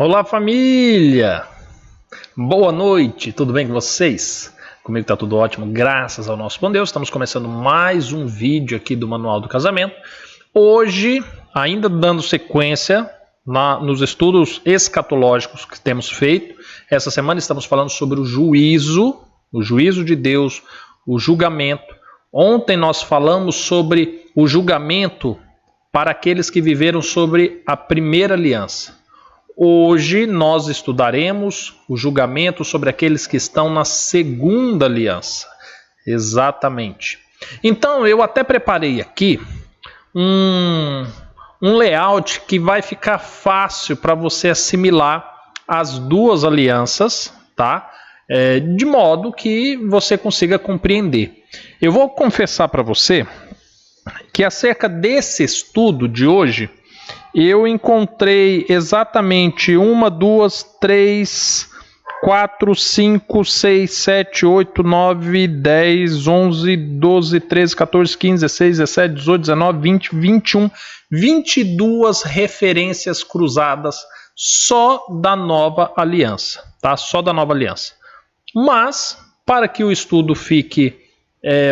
Olá, família! Boa noite, tudo bem com vocês? Comigo tá tudo ótimo, graças ao nosso bom Deus. Estamos começando mais um vídeo aqui do Manual do Casamento. Hoje, ainda dando sequência nos estudos escatológicos que temos feito. Essa semana estamos falando sobre o juízo de Deus, o julgamento. Ontem nós falamos sobre o julgamento para aqueles que viveram sobre a primeira aliança. Hoje nós estudaremos o julgamento sobre aqueles que estão na segunda aliança. Exatamente. Então eu até preparei aqui um layout que vai ficar fácil para você assimilar as duas alianças, tá? De modo que você consiga compreender. Eu vou confessar para você que acerca desse estudo de hoje, eu encontrei exatamente 1, 2, 3, 4, 5, 6, 7, 8, 9, 10, 11, 12, 13, 14, 15, 16, 17, 18, 19, 20, 21, 22 referências cruzadas só da nova aliança, tá? Só da nova aliança. Mas, para que o estudo fique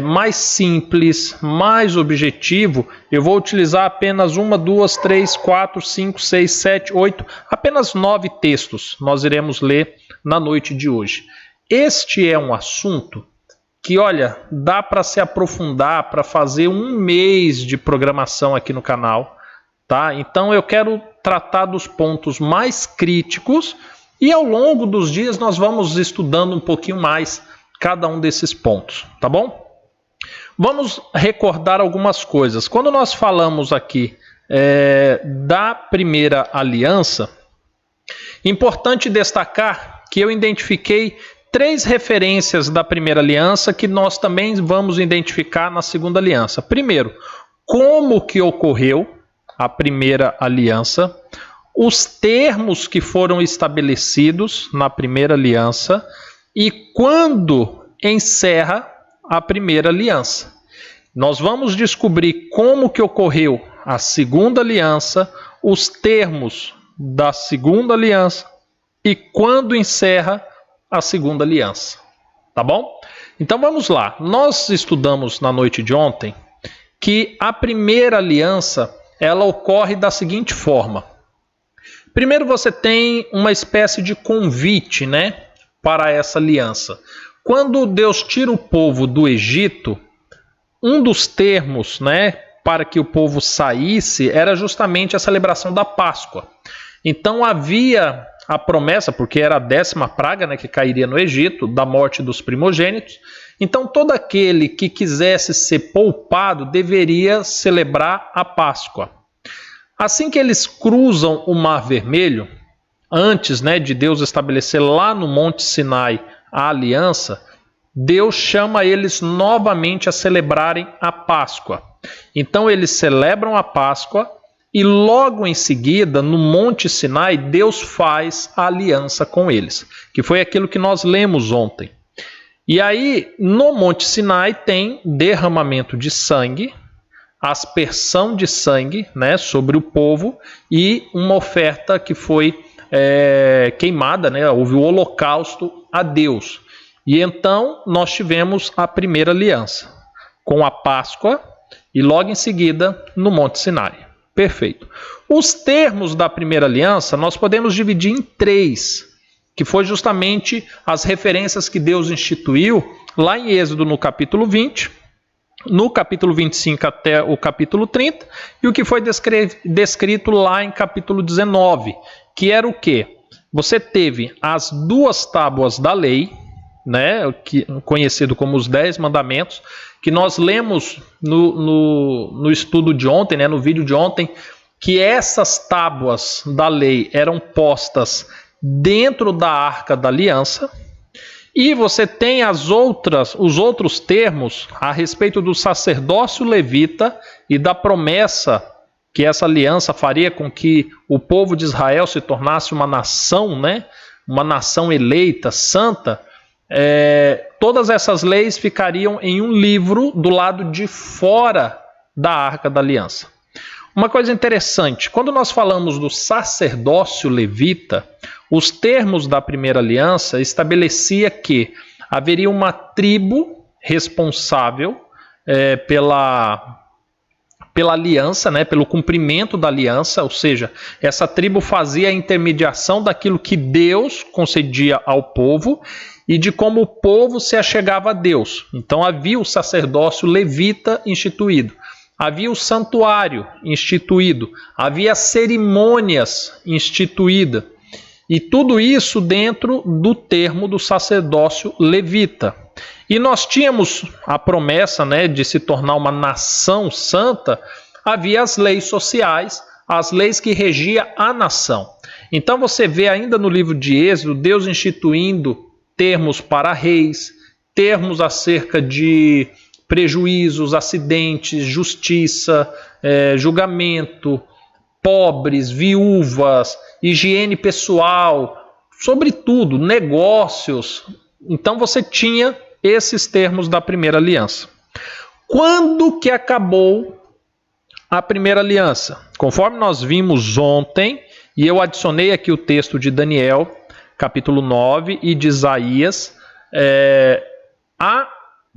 mais simples, mais objetivo, eu vou utilizar apenas 1, 2, 3, 4, 5, 6, 7, 8, apenas 9 textos nós iremos ler na noite de hoje. Este é um assunto que, olha, dá para se aprofundar, para fazer um mês de programação aqui no canal, tá? Então eu quero tratar dos pontos mais críticos e ao longo dos dias nós vamos estudando um pouquinho mais cada um desses pontos, tá bom? Vamos recordar algumas coisas. Quando nós falamos aqui da primeira aliança, importante destacar que eu identifiquei 3 referências da primeira aliança que nós também vamos identificar na segunda aliança. Primeiro, como que ocorreu a primeira aliança, os termos que foram estabelecidos na primeira aliança e quando encerra a primeira aliança. Nós vamos descobrir como que ocorreu a segunda aliança, os termos da segunda aliança e quando encerra a segunda aliança. Tá bom? Então vamos lá. Nós estudamos na noite de ontem que a primeira aliança ela ocorre da seguinte forma. Primeiro você tem uma espécie de convite, né, para essa aliança. Quando Deus tira o povo do Egito, um dos termos, né, para que o povo saísse era justamente a celebração da Páscoa. Então havia a promessa, porque era a 10ª praga, né, que cairia no Egito, da morte dos primogênitos. Então todo aquele que quisesse ser poupado deveria celebrar a Páscoa. Assim que eles cruzam o Mar Vermelho, antes, né, de Deus estabelecer lá no Monte Sinai a aliança, Deus chama eles novamente a celebrarem a Páscoa. Então eles celebram a Páscoa e logo em seguida, no Monte Sinai, Deus faz a aliança com eles, que foi aquilo que nós lemos ontem. E aí, no Monte Sinai tem derramamento de sangue, aspersão de sangue, né, sobre o povo e uma oferta que foi queimada, né, houve o holocausto a Deus. E então nós tivemos a primeira aliança com a Páscoa e logo em seguida no Monte Sinai. Perfeito. Os termos da primeira aliança nós podemos dividir em 3, que foi justamente as referências que Deus instituiu lá em Êxodo no capítulo 20, no capítulo 25 até o capítulo 30, e o que foi descrito lá em capítulo 19, que era o quê? Você teve as 2 tábuas da lei, né, conhecido como os 10 mandamentos, que nós lemos no estudo de ontem, né, no vídeo de ontem, que essas tábuas da lei eram postas dentro da Arca da Aliança. E você tem os outros termos a respeito do sacerdócio levita e da promessa que essa aliança faria com que o povo de Israel se tornasse uma nação, né? Uma nação eleita, santa. Todas essas leis ficariam em um livro do lado de fora da Arca da Aliança. Uma coisa interessante, quando nós falamos do sacerdócio levita, os termos da primeira aliança estabelecia que haveria uma tribo responsável pela aliança, né, pelo cumprimento da aliança, ou seja, essa tribo fazia a intermediação daquilo que Deus concedia ao povo e de como o povo se achegava a Deus. Então havia o sacerdócio levita instituído, havia o santuário instituído, havia cerimônias instituídas, e tudo isso dentro do termo do sacerdócio levita. E nós tínhamos a promessa, né, de se tornar uma nação santa. Havia as leis sociais, as leis que regiam a nação. Então você vê ainda no livro de Êxodo, Deus instituindo termos para reis, termos acerca de prejuízos, acidentes, justiça, julgamento, pobres, viúvas, higiene pessoal, sobretudo negócios. Então você tinha esses termos da primeira aliança. Quando que acabou a primeira aliança? Conforme nós vimos ontem, e eu adicionei aqui o texto de Daniel, capítulo 9, e de Isaías, a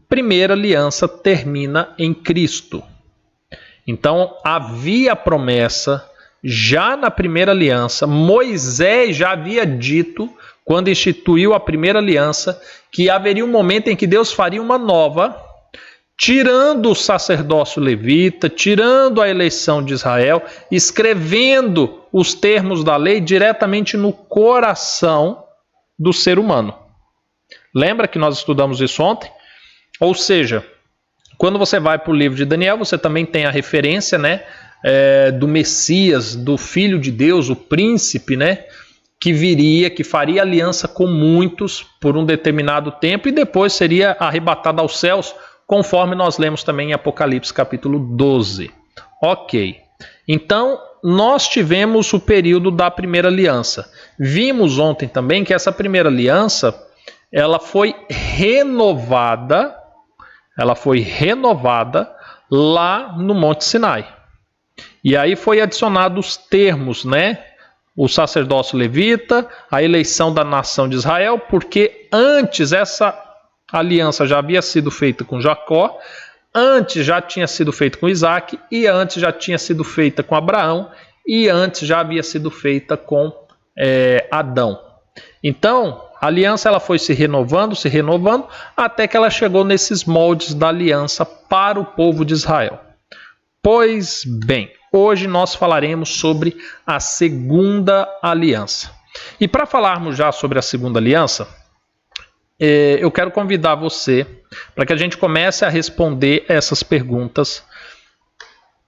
primeira aliança termina em Cristo. Então havia promessa já na primeira aliança. Moisés já havia dito, quando instituiu a primeira aliança, que haveria um momento em que Deus faria uma nova, tirando o sacerdócio levita, tirando a eleição de Israel, escrevendo os termos da lei diretamente no coração do ser humano. Lembra que nós estudamos isso ontem? Ou seja, quando você vai para o livro de Daniel, você também tem a referência, né, do Messias, do Filho de Deus, o príncipe, né, que viria, que faria aliança com muitos por um determinado tempo e depois seria arrebatado aos céus, conforme nós lemos também em Apocalipse capítulo 12. Ok. Então, nós tivemos o período da primeira aliança. Vimos ontem também que essa primeira aliança, ela foi renovada lá no Monte Sinai. E aí foi adicionado os termos, né? O sacerdócio levita, a eleição da nação de Israel, porque antes essa aliança já havia sido feita com Jacó, antes já tinha sido feita com Isaac, e antes já tinha sido feita com Abraão, e antes já havia sido feita com Adão. Então, a aliança ela foi se renovando, até que ela chegou nesses moldes da aliança para o povo de Israel. Pois bem, hoje nós falaremos sobre a segunda aliança. E para falarmos já sobre a segunda aliança, eu quero convidar você para que a gente comece a responder essas perguntas.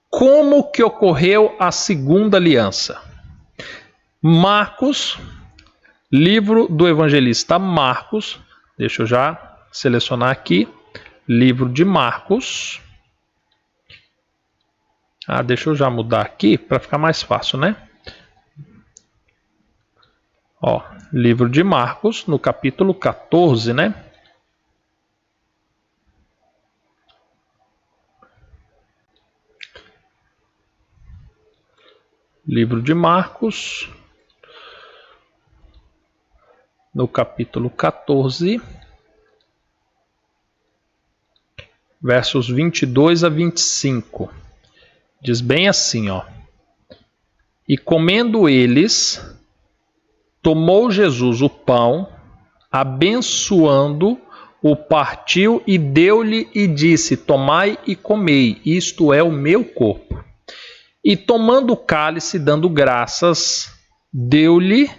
Como que ocorreu a segunda aliança? Marcos, livro do evangelista Marcos, deixa eu já selecionar aqui, livro de Marcos. Deixa eu já mudar aqui para ficar mais fácil, né? Livro de Marcos, no capítulo 14, né? Livro de Marcos, no capítulo 14, versos 22 a 25. Diz bem assim, E comendo eles, tomou Jesus o pão, abençoando, o partiu e deu-lhe e disse, tomai e comei, isto é o meu corpo. E tomando o cálice, dando graças, deu-lhe,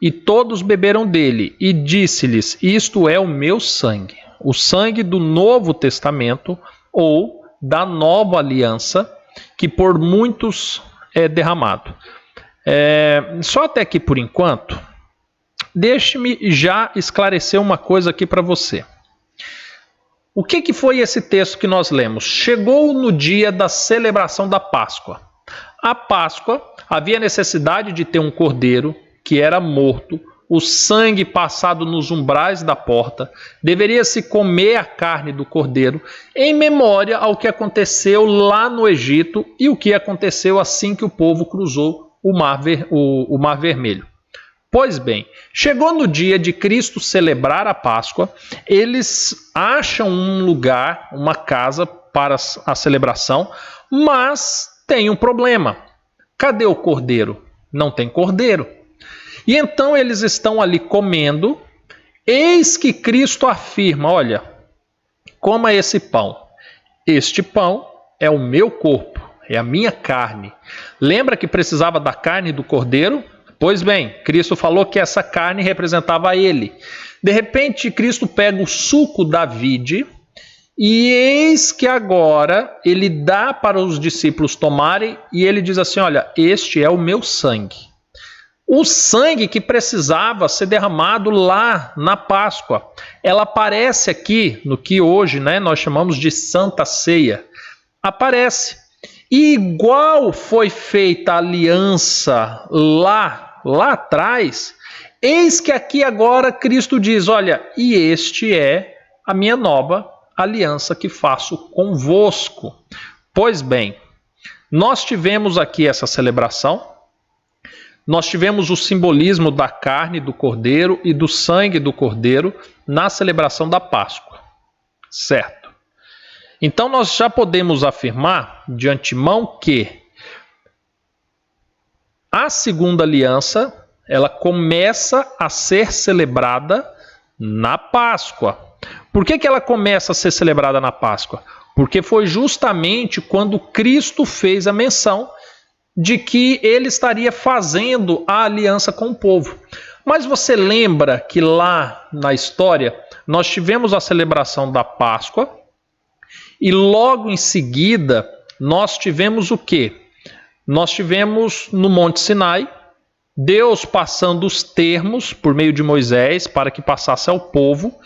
e todos beberam dele, e disse-lhes, isto é o meu sangue, o sangue do Novo Testamento, ou da nova aliança, que por muitos é derramado. Só até aqui por enquanto, deixe-me já esclarecer uma coisa aqui para você. O que foi esse texto que nós lemos? Chegou no dia da celebração da Páscoa. A Páscoa havia necessidade de ter um cordeiro que era morto o sangue passado nos umbrais da porta, deveria-se comer a carne do cordeiro, em memória ao que aconteceu lá no Egito e o que aconteceu assim que o povo cruzou o Mar Vermelho. Pois bem, chegou no dia de Cristo celebrar a Páscoa, eles acham um lugar, uma casa para a celebração, mas tem um problema. Cadê o cordeiro? Não tem cordeiro. E então eles estão ali comendo, eis que Cristo afirma, olha, coma esse pão. Este pão é o meu corpo, é a minha carne. Lembra que precisava da carne do cordeiro? Pois bem, Cristo falou que essa carne representava ele. De repente, Cristo pega o suco da vide e eis que agora ele dá para os discípulos tomarem e ele diz assim, olha, este é o meu sangue. O sangue que precisava ser derramado lá na Páscoa. Ela aparece aqui no que hoje nós chamamos de Santa Ceia. Aparece. E igual foi feita a aliança lá atrás, eis que aqui agora Cristo diz, olha, e este é a minha nova aliança que faço convosco. Pois bem, nós tivemos aqui essa celebração, nós tivemos o simbolismo da carne do cordeiro e do sangue do cordeiro na celebração da Páscoa, certo? Então nós já podemos afirmar de antemão que a segunda aliança, ela começa a ser celebrada na Páscoa. Por que ela começa a ser celebrada na Páscoa? Porque foi justamente quando Cristo fez a menção de que ele estaria fazendo a aliança com o povo. Mas você lembra que lá na história nós tivemos a celebração da Páscoa e logo em seguida nós tivemos o quê? Nós tivemos no Monte Sinai Deus passando os termos por meio de Moisés para que passasse ao povo.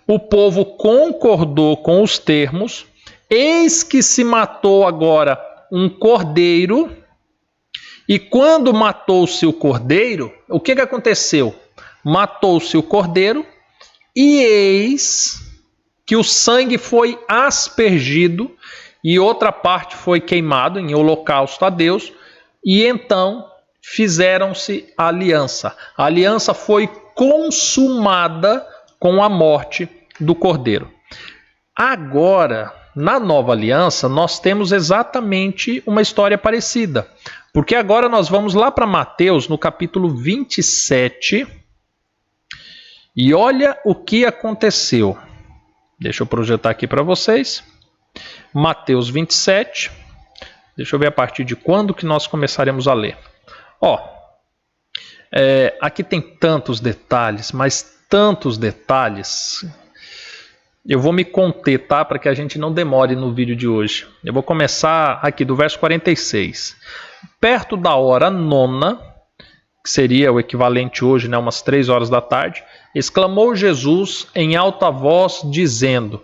O povo concordou com os termos. Eis que se matou agora um cordeiro. E quando matou-se o cordeiro, o que aconteceu? Matou-se o cordeiro e eis que o sangue foi aspergido e outra parte foi queimado em holocausto a Deus. E então fizeram-se a aliança. A aliança foi consumada com a morte do cordeiro. Agora, na nova aliança, nós temos exatamente uma história parecida. Porque agora nós vamos lá para Mateus, no capítulo 27. E olha o que aconteceu. Deixa eu projetar aqui para vocês. Mateus 27. Deixa eu ver a partir de quando que nós começaremos a ler. Aqui tem tantos detalhes, mas tantos detalhes. Eu vou me conter, tá? Para que a gente não demore no vídeo de hoje. Eu vou começar aqui do verso 46. Perto da hora nona, que seria o equivalente hoje, umas 3 horas da tarde, exclamou Jesus em alta voz, dizendo,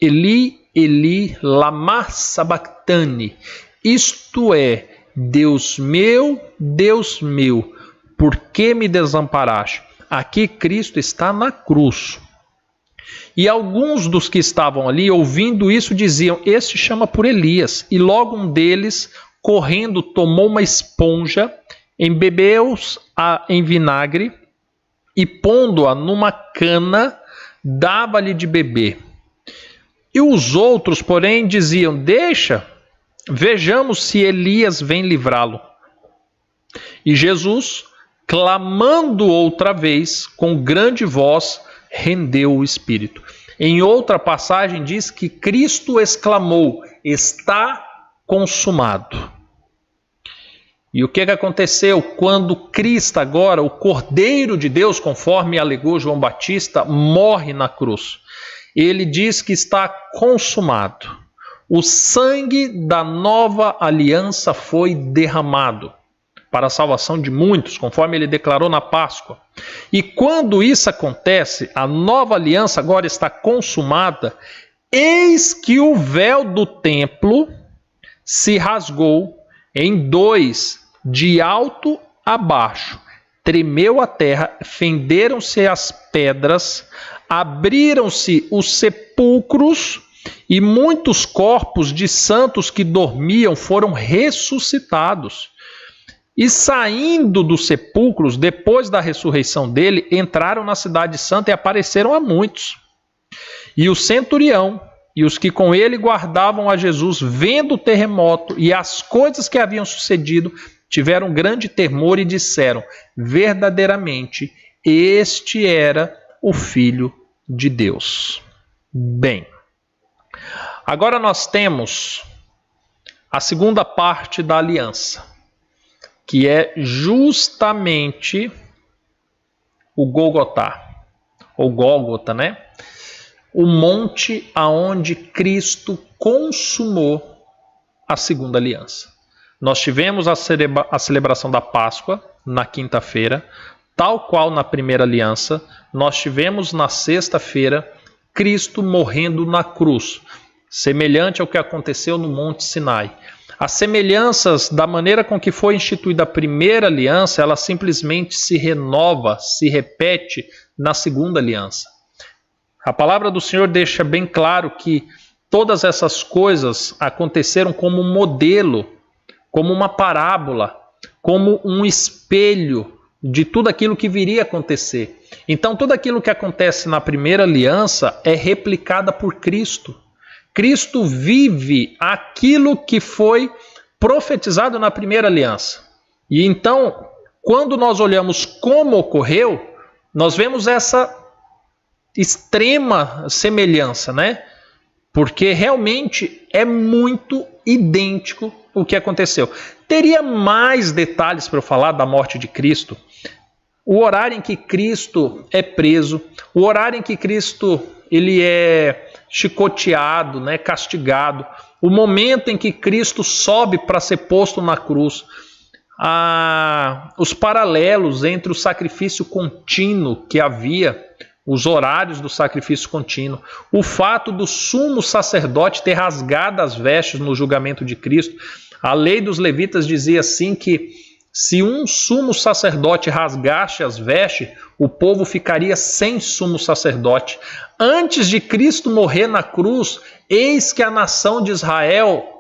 Eli, Eli, lama sabachthani, isto é, Deus meu, por que me desamparaste? Aqui Cristo está na cruz. E alguns dos que estavam ali, ouvindo isso, diziam, este chama por Elias. E logo um deles, correndo, tomou uma esponja, embebeu-a em vinagre e pondo-a numa cana, dava-lhe de beber. E os outros, porém, diziam, deixa, vejamos se Elias vem livrá-lo. E Jesus, clamando outra vez, com grande voz, rendeu o espírito. Em outra passagem diz que Cristo exclamou, está consumado. E o que aconteceu quando Cristo agora, o Cordeiro de Deus, conforme alegou João Batista, morre na cruz? Ele diz que está consumado. O sangue da nova aliança foi derramado para a salvação de muitos, conforme ele declarou na Páscoa. E quando isso acontece, a nova aliança agora está consumada, eis que o véu do templo se rasgou em 2, de alto a baixo, tremeu a terra, fenderam-se as pedras, abriram-se os sepulcros e muitos corpos de santos que dormiam foram ressuscitados. E saindo dos sepulcros, depois da ressurreição dele, entraram na cidade santa e apareceram a muitos. E o centurião e os que com ele guardavam a Jesus, vendo o terremoto e as coisas que haviam sucedido, tiveram grande temor e disseram: verdadeiramente, este era o Filho de Deus. Bem, agora nós temos a segunda parte da aliança, que é justamente o Gólgota, ou Gólgota, né? O monte aonde Cristo consumou a segunda aliança. Nós tivemos a celebração da Páscoa na quinta-feira, tal qual na primeira aliança. Nós tivemos na sexta-feira Cristo morrendo na cruz, semelhante ao que aconteceu no Monte Sinai. As semelhanças da maneira com que foi instituída a primeira aliança, ela simplesmente se renova, se repete na segunda aliança. A palavra do Senhor deixa bem claro que todas essas coisas aconteceram como um modelo, como uma parábola, como um espelho de tudo aquilo que viria a acontecer. Então, tudo aquilo que acontece na primeira aliança é replicada por Cristo. Cristo vive aquilo que foi profetizado na primeira aliança. E então, quando nós olhamos como ocorreu, nós vemos essa extrema semelhança, né? Porque realmente é muito idêntico o que aconteceu. Teria mais detalhes para eu falar da morte de Cristo, o horário em que Cristo é preso, o horário em que Cristo ele é chicoteado, né, castigado, o momento em que Cristo sobe para ser posto na cruz, os paralelos entre o sacrifício contínuo que havia, os horários do sacrifício contínuo, o fato do sumo sacerdote ter rasgado as vestes no julgamento de Cristo. A lei dos levitas dizia assim que se um sumo sacerdote rasgasse as vestes, o povo ficaria sem sumo sacerdote. Antes de Cristo morrer na cruz, eis que a nação de Israel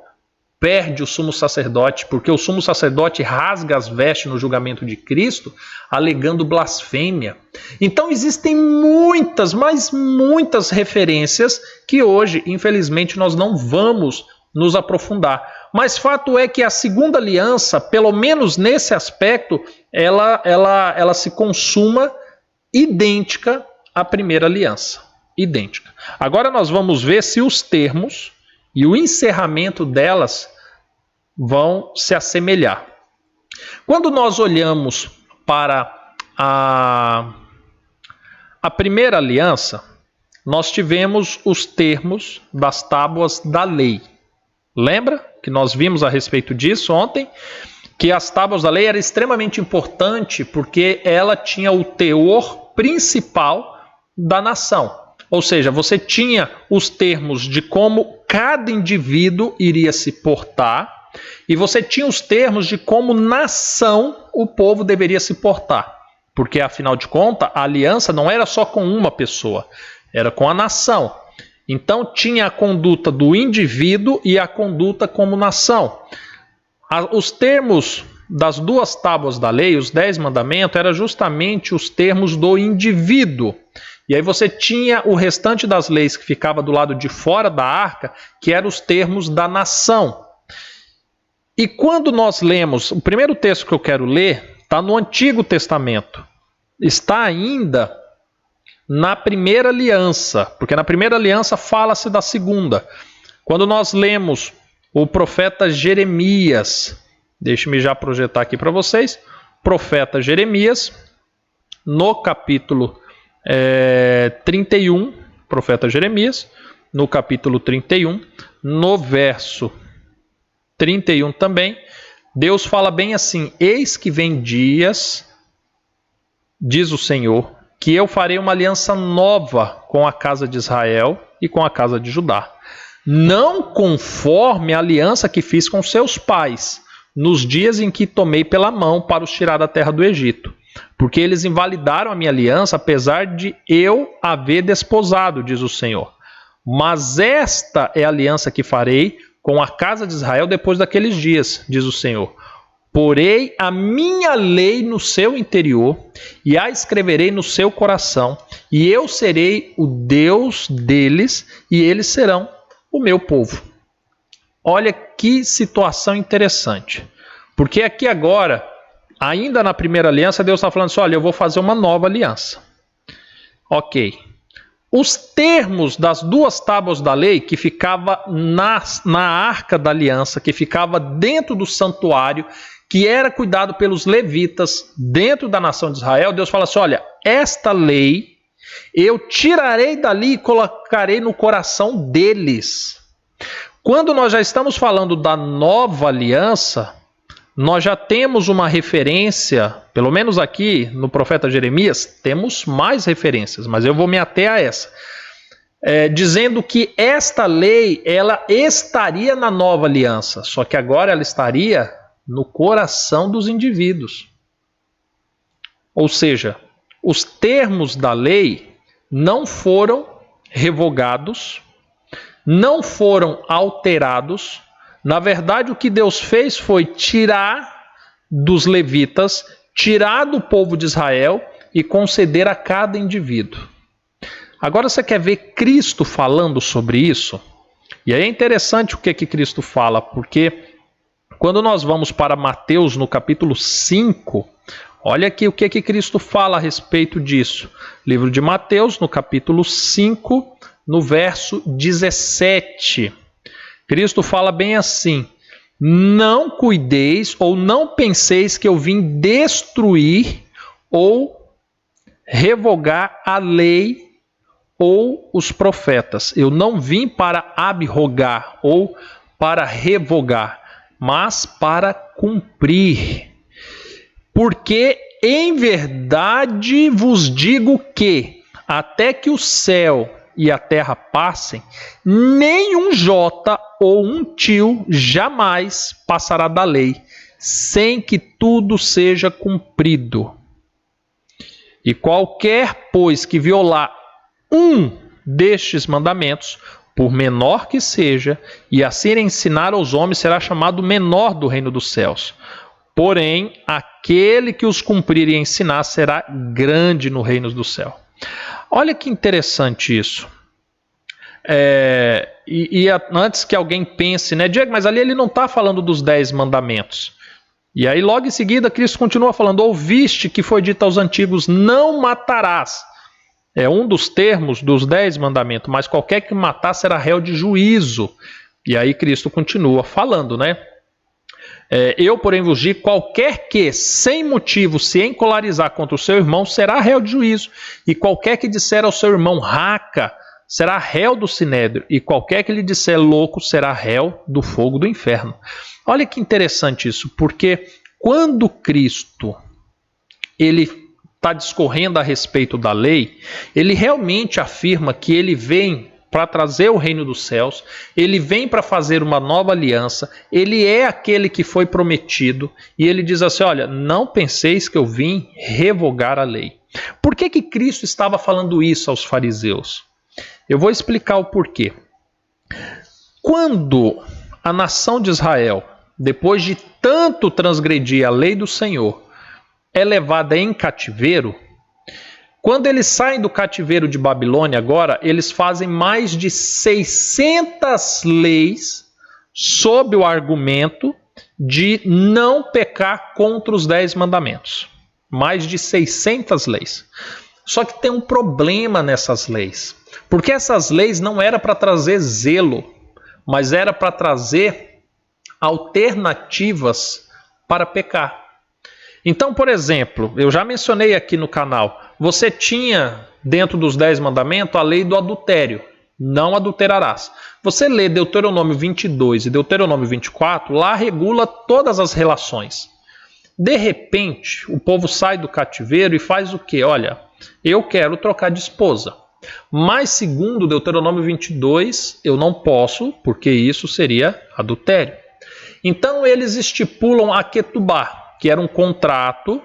perde o sumo sacerdote, porque o sumo sacerdote rasga as vestes no julgamento de Cristo, alegando blasfêmia. Então existem muitas, mas muitas referências que hoje, infelizmente, nós não vamos nos aprofundar. Mas fato é que a segunda aliança, pelo menos nesse aspecto, ela se consuma idêntica à primeira aliança. Idêntica. Agora nós vamos ver se os termos e o encerramento delas vão se assemelhar. Quando nós olhamos para a primeira aliança, nós tivemos os termos das tábuas da lei. Lembra que nós vimos a respeito disso ontem? Que as tábuas da lei era extremamente importante porque ela tinha o teor principal da nação. Ou seja, você tinha os termos de como cada indivíduo iria se portar e você tinha os termos de como nação o povo deveria se portar. Porque, afinal de contas, a aliança não era só com uma pessoa, era com a nação. Então, tinha a conduta do indivíduo e a conduta como nação. Os termos das duas tábuas da lei, os 10 mandamentos, eram justamente os termos do indivíduo. E aí você tinha o restante das leis que ficava do lado de fora da arca, que eram os termos da nação. E quando nós lemos, o primeiro texto que eu quero ler está no Antigo Testamento. Está ainda na primeira aliança, porque na primeira aliança fala-se da segunda. Quando nós lemos o profeta Jeremias, deixe-me já projetar aqui para vocês, profeta Jeremias, no capítulo 31, profeta Jeremias, no capítulo 31, no verso 31 também, Deus fala bem assim: eis que vem dias, diz o Senhor, que eu farei uma aliança nova com a casa de Israel e com a casa de Judá, não conforme a aliança que fiz com seus pais, nos dias em que tomei pela mão para os tirar da terra do Egito. porque eles invalidaram a minha aliança, apesar de eu haver desposado, diz o Senhor. Mas esta é a aliança que farei com a casa de Israel depois daqueles dias, diz o Senhor. Porei a minha lei no seu interior e a escreverei no seu coração, e eu serei o Deus deles e eles serão o meu povo. Olha que situação interessante, porque aqui agora, ainda na primeira aliança, Deus está falando assim, olha, eu vou fazer uma nova aliança. Ok. Os termos das 2 tábuas da lei que ficava na arca da aliança, que ficava dentro do santuário, que era cuidado pelos levitas dentro da nação de Israel, Deus fala assim, olha, esta lei eu tirarei dali e colocarei no coração deles. Quando nós já estamos falando da nova aliança, nós já temos uma referência, pelo menos aqui no profeta Jeremias, temos mais referências, mas eu vou me ater a essa. Dizendo que esta lei, ela estaria na nova aliança, só que agora ela estaria no coração dos indivíduos. Ou seja, os termos da lei não foram revogados, não foram alterados. Na verdade, o que Deus fez foi tirar dos levitas, tirar do povo de Israel e conceder a cada indivíduo. Agora você quer ver Cristo falando sobre isso? E aí é interessante o que Cristo fala, porque quando nós vamos para Mateus no capítulo 5, olha aqui o que Cristo fala a respeito disso. Livro de Mateus, no capítulo 5, no verso 17. Cristo fala bem assim, não cuideis ou não penseis que eu vim destruir ou revogar a lei ou os profetas. Eu não vim para abrogar ou para revogar, mas para cumprir. Porque em verdade vos digo que até que o céu e a terra passem, nem um jota ou um tio jamais passará da lei, sem que tudo seja cumprido. E qualquer, pois, que violar um destes mandamentos, por menor que seja, e assim ensinar aos homens, será chamado menor do reino dos céus. Porém, aquele que os cumprir e ensinar será grande no reino do céu. Olha que interessante isso. Antes que alguém pense, né, Diego, mas ali ele não está falando dos 10 mandamentos. E aí logo em seguida Cristo continua falando, ouviste que foi dito aos antigos, não matarás. É um dos termos dos 10 mandamentos, mas qualquer que matar será réu de juízo. E aí Cristo continua falando, né? Eu, porém, vos digo, qualquer que, sem motivo, se encolarizar contra o seu irmão, será réu de juízo. E qualquer que disser ao seu irmão, raca, será réu do sinédrio. E qualquer que lhe disser louco, será réu do fogo do inferno. Olha que interessante isso, porque quando Cristo ele está discorrendo a respeito da lei, ele realmente afirma que ele vem para trazer o reino dos céus, ele vem para fazer uma nova aliança, ele é aquele que foi prometido, e ele diz assim, olha, não penseis que eu vim revogar a lei. Por que Cristo estava falando isso aos fariseus? Eu vou explicar o porquê. Quando a nação de Israel, depois de tanto transgredir a lei do Senhor, é levada em cativeiro, quando eles saem do cativeiro de Babilônia agora, eles fazem mais de 600 leis sob o argumento de não pecar contra os 10 mandamentos. Mais de 600 leis. Só que tem um problema nessas leis. Porque essas leis não eram para trazer zelo, mas era para trazer alternativas para pecar. Então, por exemplo, eu já mencionei aqui no canal, você tinha dentro dos 10 mandamentos a lei do adultério, não adulterarás. Você lê Deuteronômio 22 e Deuteronômio 24, lá regula todas as relações. De repente, o povo sai do cativeiro e faz o quê? Olha, eu quero trocar de esposa. Mas segundo Deuteronômio 22, eu não posso, porque isso seria adultério. Então eles estipulam a ketubá, que era um contrato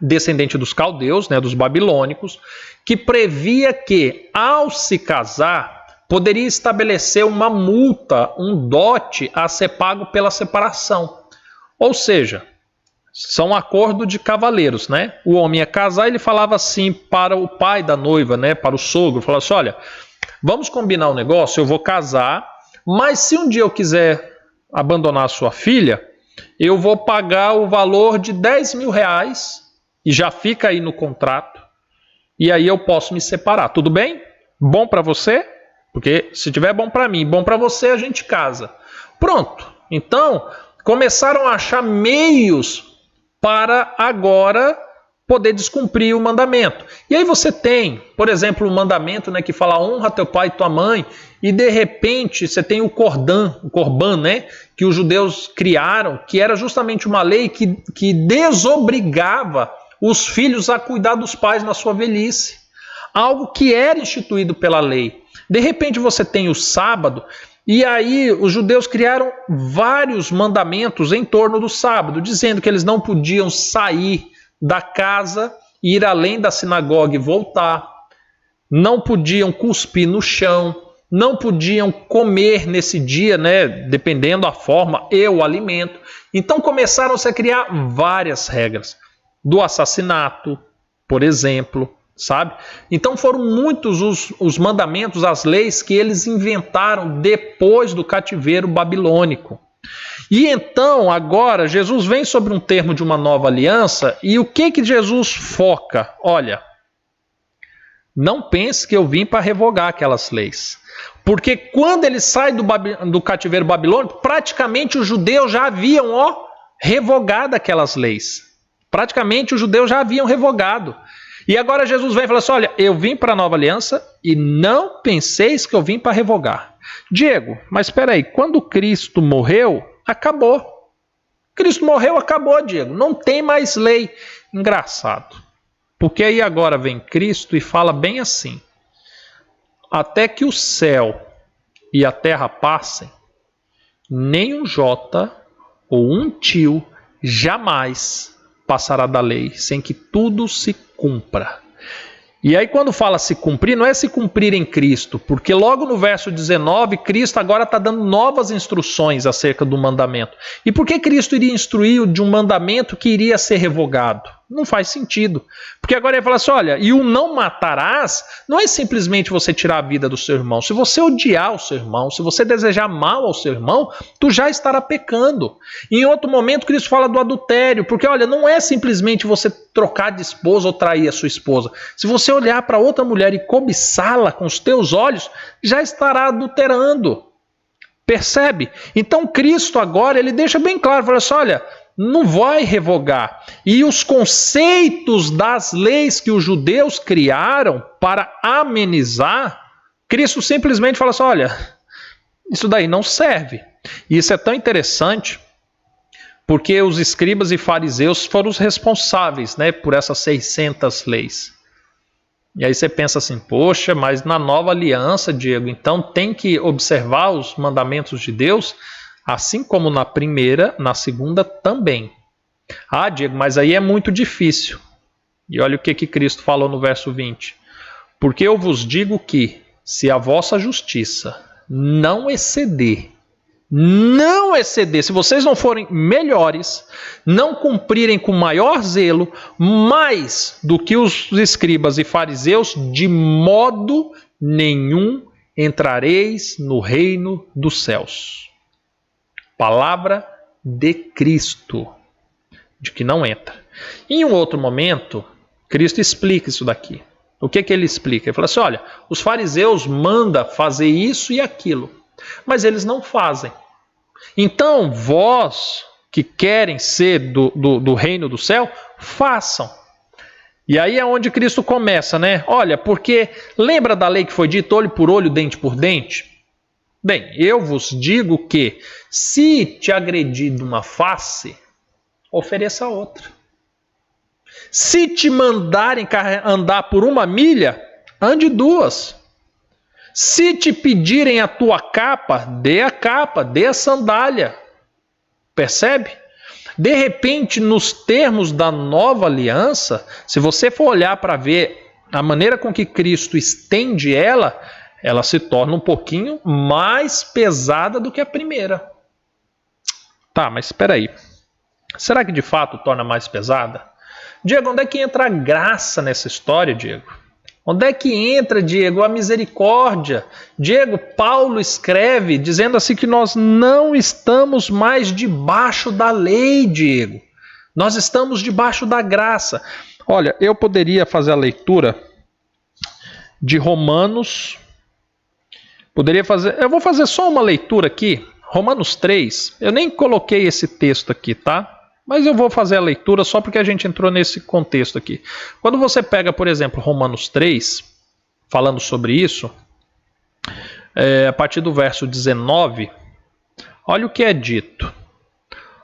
descendente dos caldeus, né, dos babilônicos, que previa que, ao se casar, poderia estabelecer uma multa, um dote a ser pago pela separação. Ou seja, são acordo de cavaleiros, né? O homem ia casar, ele falava assim para o pai da noiva, né, para o sogro, falava assim, olha, vamos combinar um negócio, eu vou casar, mas se um dia eu quiser abandonar a sua filha, eu vou pagar o valor de 10 mil reais, e já fica aí no contrato, e aí eu posso me separar, tudo bem? Bom para você? Porque se tiver bom para mim, bom para você, a gente casa. Pronto. Então, começaram a achar meios para agora poder descumprir o mandamento. E aí você tem, por exemplo, o mandamento, né, que fala honra teu pai e tua mãe, e de repente você tem o Corban, né, que os judeus criaram, que era justamente uma lei que desobrigava os filhos a cuidar dos pais na sua velhice. Algo que era instituído pela lei. De repente você tem o sábado, e aí os judeus criaram vários mandamentos em torno do sábado, dizendo que eles não podiam sair da casa, ir além da sinagoga e voltar, não podiam cuspir no chão, não podiam comer nesse dia, né, dependendo da forma e o alimento. Então começaram-se a criar várias regras, do assassinato, por exemplo, sabe? Então foram muitos os mandamentos, as leis que eles inventaram depois do cativeiro babilônico. E então agora Jesus vem sobre um termo de uma nova aliança, e o que Jesus foca? Olha, não pense que eu vim para revogar aquelas leis. Porque quando ele sai do cativeiro babilônico, praticamente os judeus já haviam revogado aquelas leis. Praticamente os judeus já haviam revogado. E agora Jesus vem e fala assim, olha, eu vim para a nova aliança e não penseis que eu vim para revogar. Diego, mas espera aí, quando Cristo morreu, acabou. Cristo morreu, acabou, Diego. Não tem mais lei. Engraçado. Porque aí agora vem Cristo e fala bem assim, até que o céu e a terra passem, nem um jota ou um tio jamais passará da lei, sem que tudo se cumpra. E aí quando fala se cumprir, não é se cumprir em Cristo, porque logo no verso 19, Cristo agora está dando novas instruções acerca do mandamento. E por que Cristo iria instruir de um mandamento que iria ser revogado? Não faz sentido. Porque agora ele fala assim, olha, e o não matarás não é simplesmente você tirar a vida do seu irmão. Se você odiar o seu irmão, se você desejar mal ao seu irmão, tu já estará pecando. E em outro momento Cristo fala do adultério, porque olha, não é simplesmente você trocar de esposa ou trair a sua esposa. Se você olhar para outra mulher e cobiçá-la com os teus olhos, já estará adulterando. Percebe? Então Cristo agora, ele deixa bem claro, fala assim, olha, não vai revogar. E os conceitos das leis que os judeus criaram para amenizar, Cristo simplesmente fala assim, olha, isso daí não serve. E isso é tão interessante, porque os escribas e fariseus foram os responsáveis, né, por essas 600 leis. E aí você pensa assim, poxa, mas na nova aliança, Diego, então tem que observar os mandamentos de Deus, assim como na primeira, na segunda também. Ah, Diego, mas aí é muito difícil. E olha o que Cristo falou no verso 20. Porque eu vos digo que, se a vossa justiça não exceder, se vocês não forem melhores, não cumprirem com maior zelo, mais do que os escribas e fariseus, de modo nenhum entrareis no reino dos céus. Palavra de Cristo, de que não entra. Em um outro momento, Cristo explica isso daqui. O que ele explica? Ele fala assim, olha, os fariseus mandam fazer isso e aquilo, mas eles não fazem. Então, vós que querem ser do reino do céu, façam. E aí é onde Cristo começa, né? Olha, porque lembra da lei que foi dita, olho por olho, dente por dente? Bem, eu vos digo que, se te agredir de uma face, ofereça outra. Se te mandarem andar por 1 milha, ande 2. Se te pedirem a tua capa, dê a sandália. Percebe? De repente, nos termos da nova aliança, se você for olhar para ver a maneira com que Cristo estende ela, ela se torna um pouquinho mais pesada do que a primeira. Tá, mas espera aí. Será que de fato torna mais pesada? Diego, onde é que entra a graça nessa história, Diego? Onde é que entra, Diego, a misericórdia? Diego, Paulo escreve dizendo assim que nós não estamos mais debaixo da lei, Diego. Nós estamos debaixo da graça. Olha, eu poderia fazer a leitura de Romanos. Eu vou fazer só uma leitura aqui, Romanos 3. Eu nem coloquei esse texto aqui, tá? Mas eu vou fazer a leitura só porque a gente entrou nesse contexto aqui. Quando você pega, por exemplo, Romanos 3, falando sobre isso, a partir do verso 19, olha o que é dito.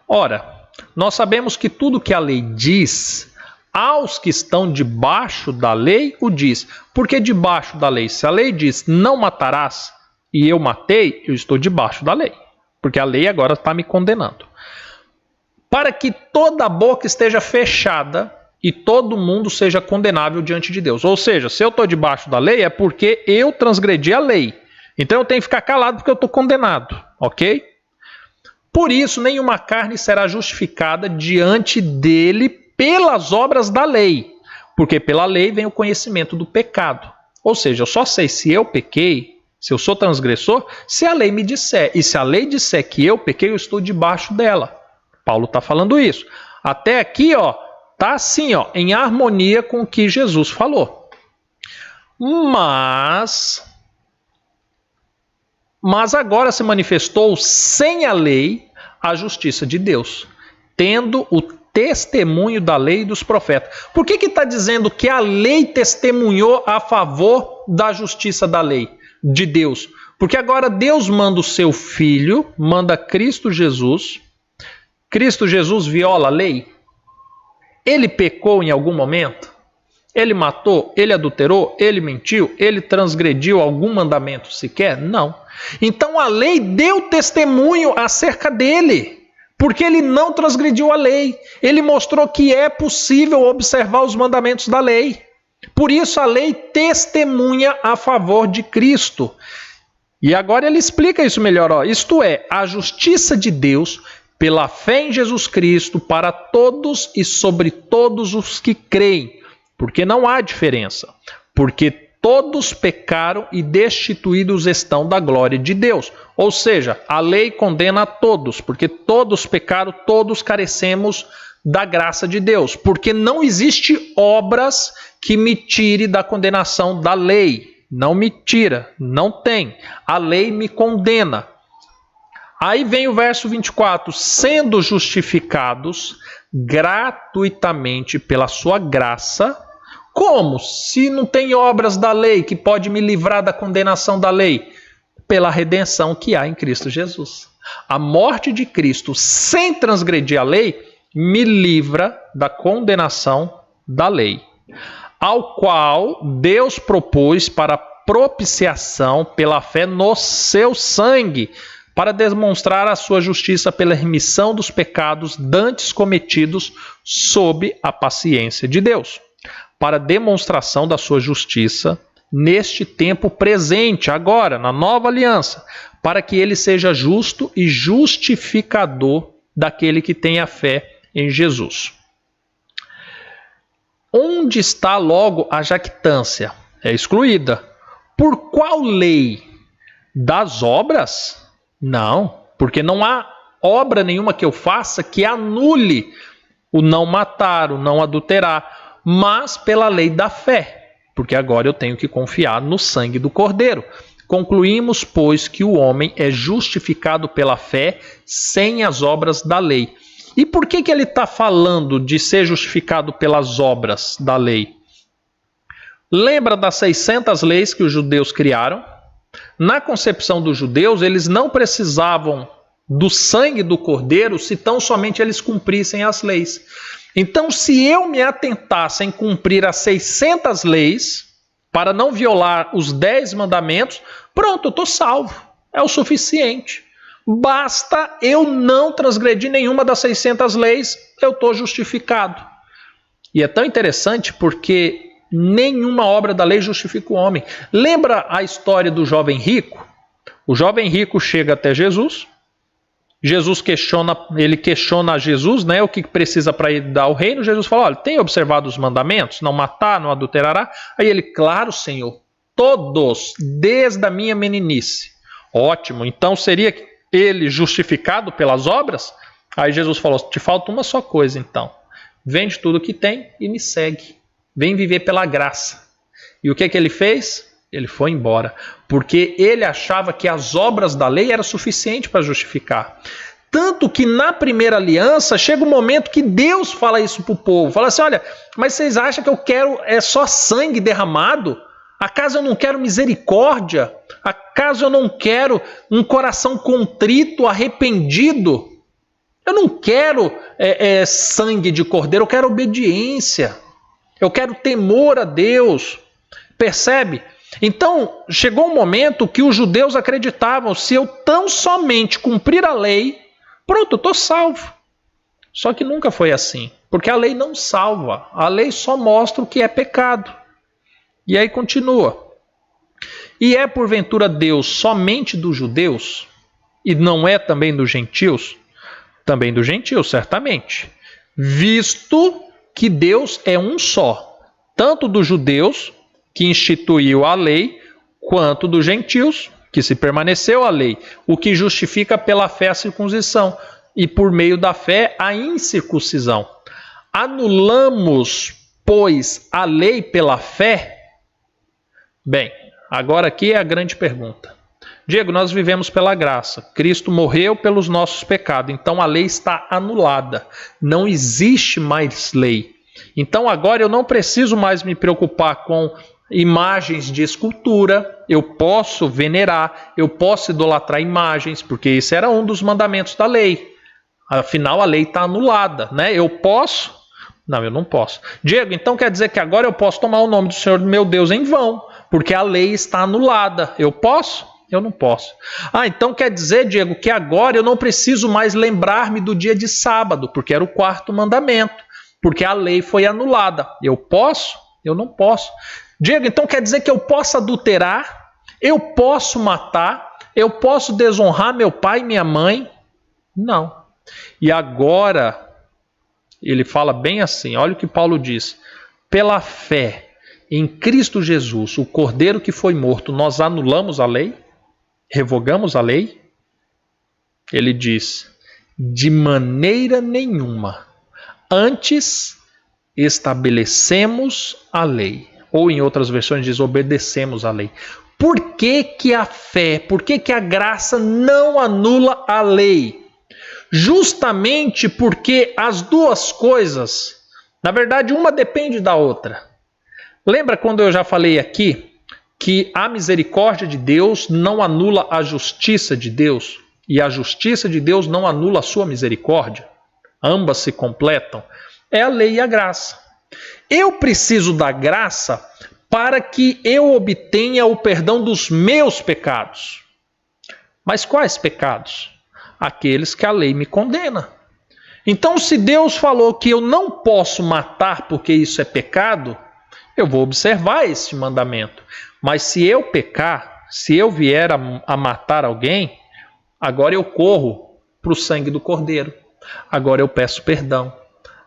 Ora, nós sabemos que tudo que a lei diz, aos que estão debaixo da lei, o diz. Porque debaixo da lei, se a lei diz não matarás, e eu matei, eu estou debaixo da lei. Porque a lei agora está me condenando. Para que toda a boca esteja fechada e todo mundo seja condenável diante de Deus. Ou seja, se eu estou debaixo da lei é porque eu transgredi a lei. Então eu tenho que ficar calado porque eu estou condenado, ok? Por isso, nenhuma carne será justificada diante dele pelas obras da lei. Porque pela lei vem o conhecimento do pecado. Ou seja, eu só sei se eu pequei, se eu sou transgressor, se a lei me disser. E se a lei disser que eu pequei, eu estou debaixo dela. Paulo está falando isso. Até aqui, ó, tá assim, ó, em harmonia com o que Jesus falou. Mas agora se manifestou sem a lei a justiça de Deus, tendo o testemunho da lei e dos profetas. Por que está dizendo que a lei testemunhou a favor da justiça da lei de Deus? Porque agora Deus manda o seu Filho, manda Cristo Jesus. Cristo Jesus viola a lei? Ele pecou em algum momento? Ele matou? Ele adulterou? Ele mentiu? Ele transgrediu algum mandamento sequer? Não. Então a lei deu testemunho acerca dele, porque ele não transgrediu a lei. Ele mostrou que é possível observar os mandamentos da lei. Por isso a lei testemunha a favor de Cristo. E agora ele explica isso melhor. Ó. Isto é, a justiça de Deus pela fé em Jesus Cristo para todos e sobre todos os que creem, porque não há diferença, porque todos pecaram e destituídos estão da glória de Deus. Ou seja, a lei condena a todos, porque todos pecaram, todos carecemos da graça de Deus, porque não existe obras que me tire da condenação da lei. Não me tira, não tem. A lei me condena. Aí vem o verso 24, sendo justificados gratuitamente pela sua graça. Como? Se não tem obras da lei que pode me livrar da condenação da lei? Pela redenção que há em Cristo Jesus. A morte de Cristo, sem transgredir a lei, me livra da condenação da lei, ao qual Deus propôs para propiciação pela fé no seu sangue, para demonstrar a sua justiça pela remissão dos pecados dantes cometidos sob a paciência de Deus, para demonstração da sua justiça neste tempo presente, agora, na nova aliança, para que ele seja justo e justificador daquele que tem a fé em Jesus. Onde está logo a jactância? É excluída. Por qual lei? Das obras? Não, porque não há obra nenhuma que eu faça que anule o não matar, o não adulterar, mas pela lei da fé, porque agora eu tenho que confiar no sangue do Cordeiro. Concluímos, pois, que o homem é justificado pela fé sem as obras da lei. E por que ele está falando de ser justificado pelas obras da lei? Lembra das 600 leis que os judeus criaram? Na concepção dos judeus, eles não precisavam do sangue do Cordeiro se tão somente eles cumprissem as leis. Então, se eu me atentasse em cumprir as 600 leis, para não violar os 10 mandamentos, pronto, eu estou salvo. É o suficiente. Basta eu não transgredir nenhuma das 600 leis, eu estou justificado. E é tão interessante porque nenhuma obra da lei justifica o homem. Lembra a história do jovem rico? O jovem rico chega até Jesus. Jesus questiona a Jesus, né, o que precisa para ir dar o reino. Jesus fala, olha, tem observado os mandamentos? Não matar, não adulterará? Aí ele, claro, Senhor, todos, desde a minha meninice. Ótimo, então seria ele justificado pelas obras? Aí Jesus falou, te falta uma só coisa então. Vende tudo que tem e me segue. Vem viver pela graça. E o que ele fez? Ele foi embora, porque ele achava que as obras da lei eram suficientes para justificar. Tanto que na primeira aliança chega um momento que Deus fala isso para o povo. Fala assim, olha, mas vocês acham que eu quero só sangue derramado? Acaso eu não quero misericórdia? Acaso eu não quero um coração contrito, arrependido? Eu não quero sangue de cordeiro, eu quero obediência. Eu quero temor a Deus. Percebe? Então, chegou um momento que os judeus acreditavam, se eu tão somente cumprir a lei, pronto, eu estou salvo. Só que nunca foi assim, porque a lei não salva, a lei só mostra o que é pecado. E aí continua. E é porventura Deus somente dos judeus, e não é também dos gentios? Também dos gentios, certamente. Visto que Deus é um só, tanto dos judeus, que instituiu a lei, quanto dos gentios, que se permaneceu a lei, o que justifica pela fé a circuncisão, e por meio da fé a incircuncisão. Anulamos, pois, a lei pela fé? Bem, agora aqui é a grande pergunta. Diego, nós vivemos pela graça. Cristo morreu pelos nossos pecados, então a lei está anulada. Não existe mais lei. Então agora eu não preciso mais me preocupar com imagens de escultura, eu posso venerar, eu posso idolatrar imagens, porque esse era um dos mandamentos da lei. Afinal, a lei está anulada, né? Eu posso? Não, eu não posso. Diego, então quer dizer que agora eu posso tomar o nome do Senhor meu Deus em vão, porque a lei está anulada. Eu posso? Eu não posso. Então quer dizer, Diego, que agora eu não preciso mais lembrar-me do dia de sábado, porque era o 4º mandamento, porque a lei foi anulada. Eu posso? Eu não posso. Diego, então quer dizer que eu posso adulterar, eu posso matar, eu posso desonrar meu pai e minha mãe? Não. E agora, ele fala bem assim, olha o que Paulo diz. Pela fé em Cristo Jesus, o Cordeiro que foi morto, nós anulamos a lei? Revogamos a lei? Ele diz, de maneira nenhuma. Antes, estabelecemos a lei. Ou em outras versões diz, obedecemos a lei. Por que que a fé, por que que a graça não anula a lei? Justamente porque as duas coisas, na verdade, uma depende da outra. Lembra quando eu já falei aqui que a misericórdia de Deus não anula a justiça de Deus e a justiça de Deus não anula a sua misericórdia? Ambas se completam. É a lei e a graça. Eu preciso da graça para que eu obtenha o perdão dos meus pecados. Mas quais pecados? Aqueles que a lei me condena. Então, se Deus falou que eu não posso matar porque isso é pecado, eu vou observar esse mandamento. Mas se eu pecar, se eu vier a matar alguém, agora eu corro para o sangue do Cordeiro. Agora eu peço perdão.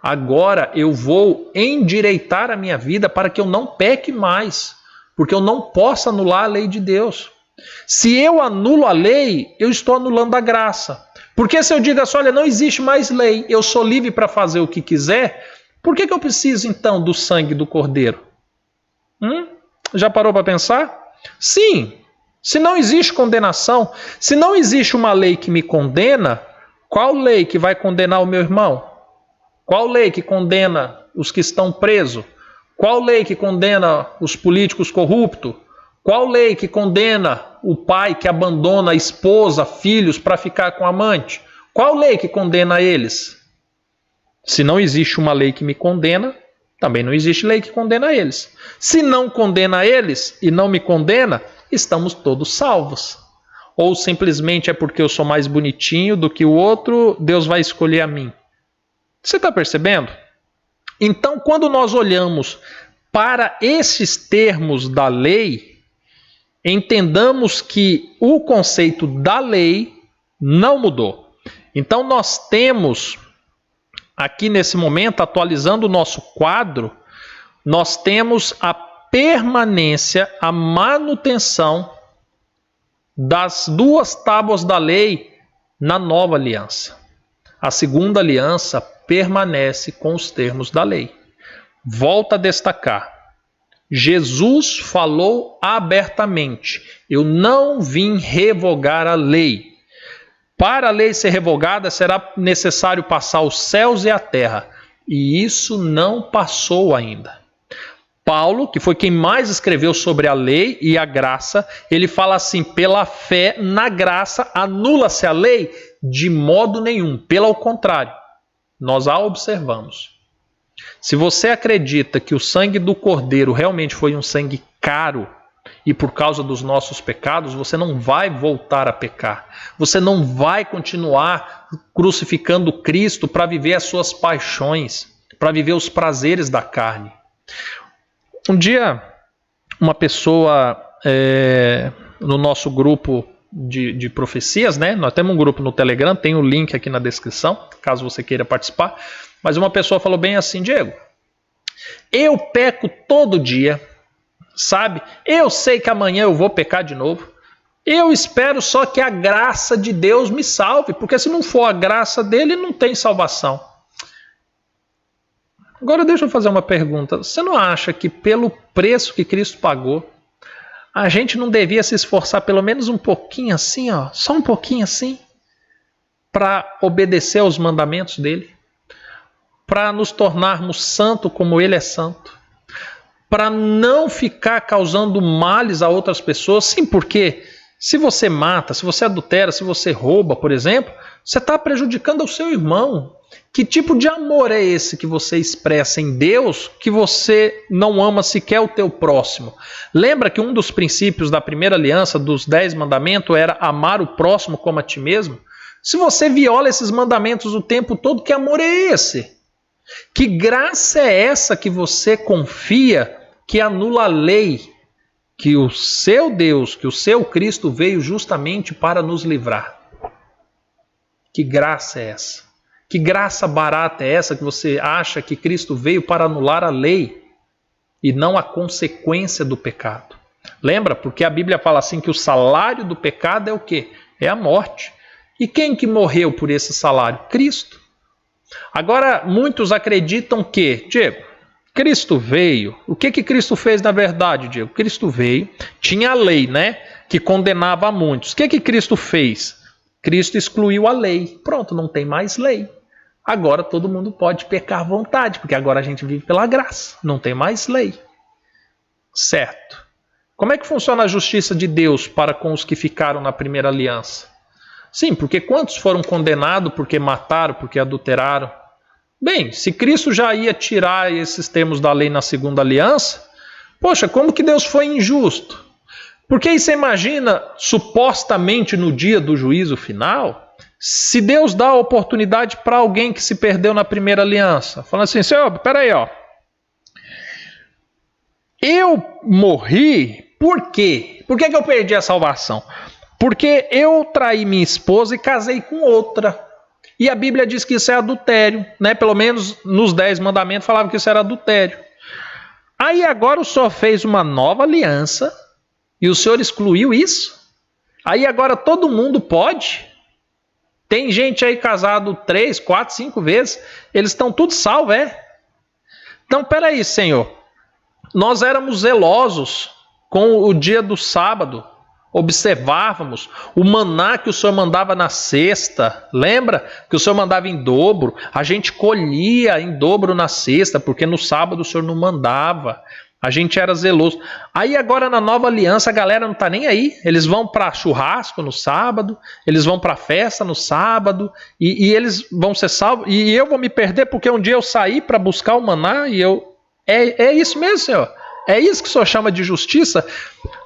Agora eu vou endireitar a minha vida para que eu não peque mais, porque eu não posso anular a lei de Deus. Se eu anulo a lei, eu estou anulando a graça. Porque se eu digo assim, olha, não existe mais lei, eu sou livre para fazer o que quiser, por que eu preciso então do sangue do Cordeiro? Já parou para pensar? Sim, se não existe condenação, se não existe uma lei que me condena, qual lei que vai condenar o meu irmão? Qual lei que condena os que estão presos? Qual lei que condena os políticos corruptos? Qual lei que condena o pai que abandona a esposa, filhos para ficar com a amante? Qual lei que condena eles? Se não existe uma lei que me condena, também não existe lei que condena eles. Se não condena eles e não me condena, estamos todos salvos. Ou simplesmente é porque eu sou mais bonitinho do que o outro, Deus vai escolher a mim? Você está percebendo? Então, quando nós olhamos para esses termos da lei, entendamos que o conceito da lei não mudou. Então, nós temos aqui nesse momento, atualizando o nosso quadro, nós temos a permanência, a manutenção das duas tábuas da lei na nova aliança. A segunda aliança permanece com os termos da lei. Volto a destacar. Jesus falou abertamente: eu não vim revogar a lei. Para a lei ser revogada, será necessário passar os céus e a terra. E isso não passou ainda. Paulo, que foi quem mais escreveu sobre a lei e a graça, ele fala assim: pela fé na graça anula-se a lei? De modo nenhum, pelo contrário, nós a observamos. Se você acredita que o sangue do Cordeiro realmente foi um sangue caro e por causa dos nossos pecados, você não vai voltar a pecar. Você não vai continuar crucificando Cristo para viver as suas paixões, para viver os prazeres da carne. Um dia, uma pessoa no nosso grupo de profecias, né? Nós temos um grupo no Telegram, tem o link aqui na descrição, caso você queira participar. Mas uma pessoa falou bem assim: Diego, eu peco todo dia, sabe? Eu sei que amanhã eu vou pecar de novo. Eu espero só que a graça de Deus me salve, porque se não for a graça dele, não tem salvação. Agora deixa eu fazer uma pergunta. Você não acha que pelo preço que Cristo pagou, a gente não devia se esforçar pelo menos um pouquinho assim, ó, só um pouquinho assim, para obedecer aos mandamentos dele? Para nos tornarmos santos como ele é santo? Para não ficar causando males a outras pessoas? Sim, porque se você mata, se você adultera, se você rouba, por exemplo, você está prejudicando o seu irmão. Que tipo de amor é esse que você expressa em Deus que você não ama sequer o teu próximo? Lembra que um dos princípios da primeira aliança, dos 10 mandamentos, era amar o próximo como a ti mesmo? Se você viola esses mandamentos o tempo todo, que amor é esse? Que graça é essa que você confia que anula a lei? Que o seu Deus, que o seu Cristo veio justamente para nos livrar. Que graça é essa? Que graça barata é essa que você acha que Cristo veio para anular a lei e não a consequência do pecado? Lembra? Porque a Bíblia fala assim que o salário do pecado é o quê? É a morte. E quem que morreu por esse salário? Cristo. Agora, muitos acreditam que, Diego, Cristo veio. O que Cristo fez na verdade, Diego? Cristo veio, tinha a lei, né? Que condenava a muitos. O que Cristo fez? Cristo excluiu a lei. Pronto, não tem mais lei. Agora todo mundo pode pecar à vontade, porque agora a gente vive pela graça. Não tem mais lei. Certo. Como é que funciona a justiça de Deus para com os que ficaram na primeira aliança? Sim, porque quantos foram condenados porque mataram, porque adulteraram? Bem, se Cristo já ia tirar esses termos da lei na segunda aliança, poxa, como que Deus foi injusto? Porque aí você imagina, supostamente no dia do juízo final, se Deus dá a oportunidade para alguém que se perdeu na primeira aliança, falando assim: Senhor, peraí, ó, eu morri, por quê? Por que eu perdi a salvação? Porque eu traí minha esposa e casei com outra. E a Bíblia diz que isso é adultério, né? Pelo menos nos 10 mandamentos falava que isso era adultério. Aí agora o Senhor fez uma nova aliança e o Senhor excluiu isso? Aí agora todo mundo pode? Tem gente aí casado 3, 4, 5 vezes, eles estão tudo salvos, é? Então, peraí, Senhor, nós éramos zelosos com o dia do sábado, observávamos o maná que o Senhor mandava na sexta, lembra? Que o Senhor mandava em dobro, a gente colhia em dobro na sexta, porque no sábado o Senhor não mandava. A gente era zeloso. Aí agora na nova aliança a galera não está nem aí. Eles vão para churrasco no sábado, eles vão para festa no sábado e eles vão ser salvos. E eu vou me perder porque um dia eu saí para buscar o maná e eu... É isso mesmo, Senhor? É isso que o Senhor chama de justiça?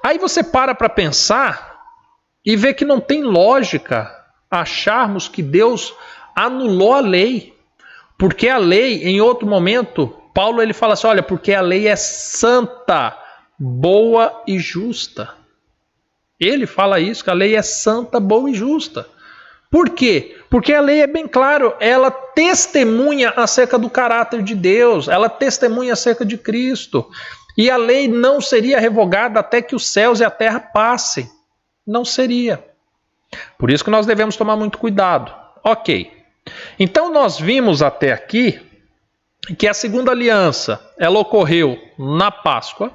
Aí você para pensar e ver que não tem lógica acharmos que Deus anulou a lei. Porque a lei, em outro momento, Paulo ele fala assim, olha, porque a lei é santa, boa e justa. Ele fala isso, que a lei é santa, boa e justa. Por quê? Porque a lei é bem claro, ela testemunha acerca do caráter de Deus, ela testemunha acerca de Cristo. E a lei não seria revogada até que os céus e a terra passem. Não seria. Por isso que nós devemos tomar muito cuidado. Ok. Então nós vimos até aqui que a segunda aliança, ela ocorreu na Páscoa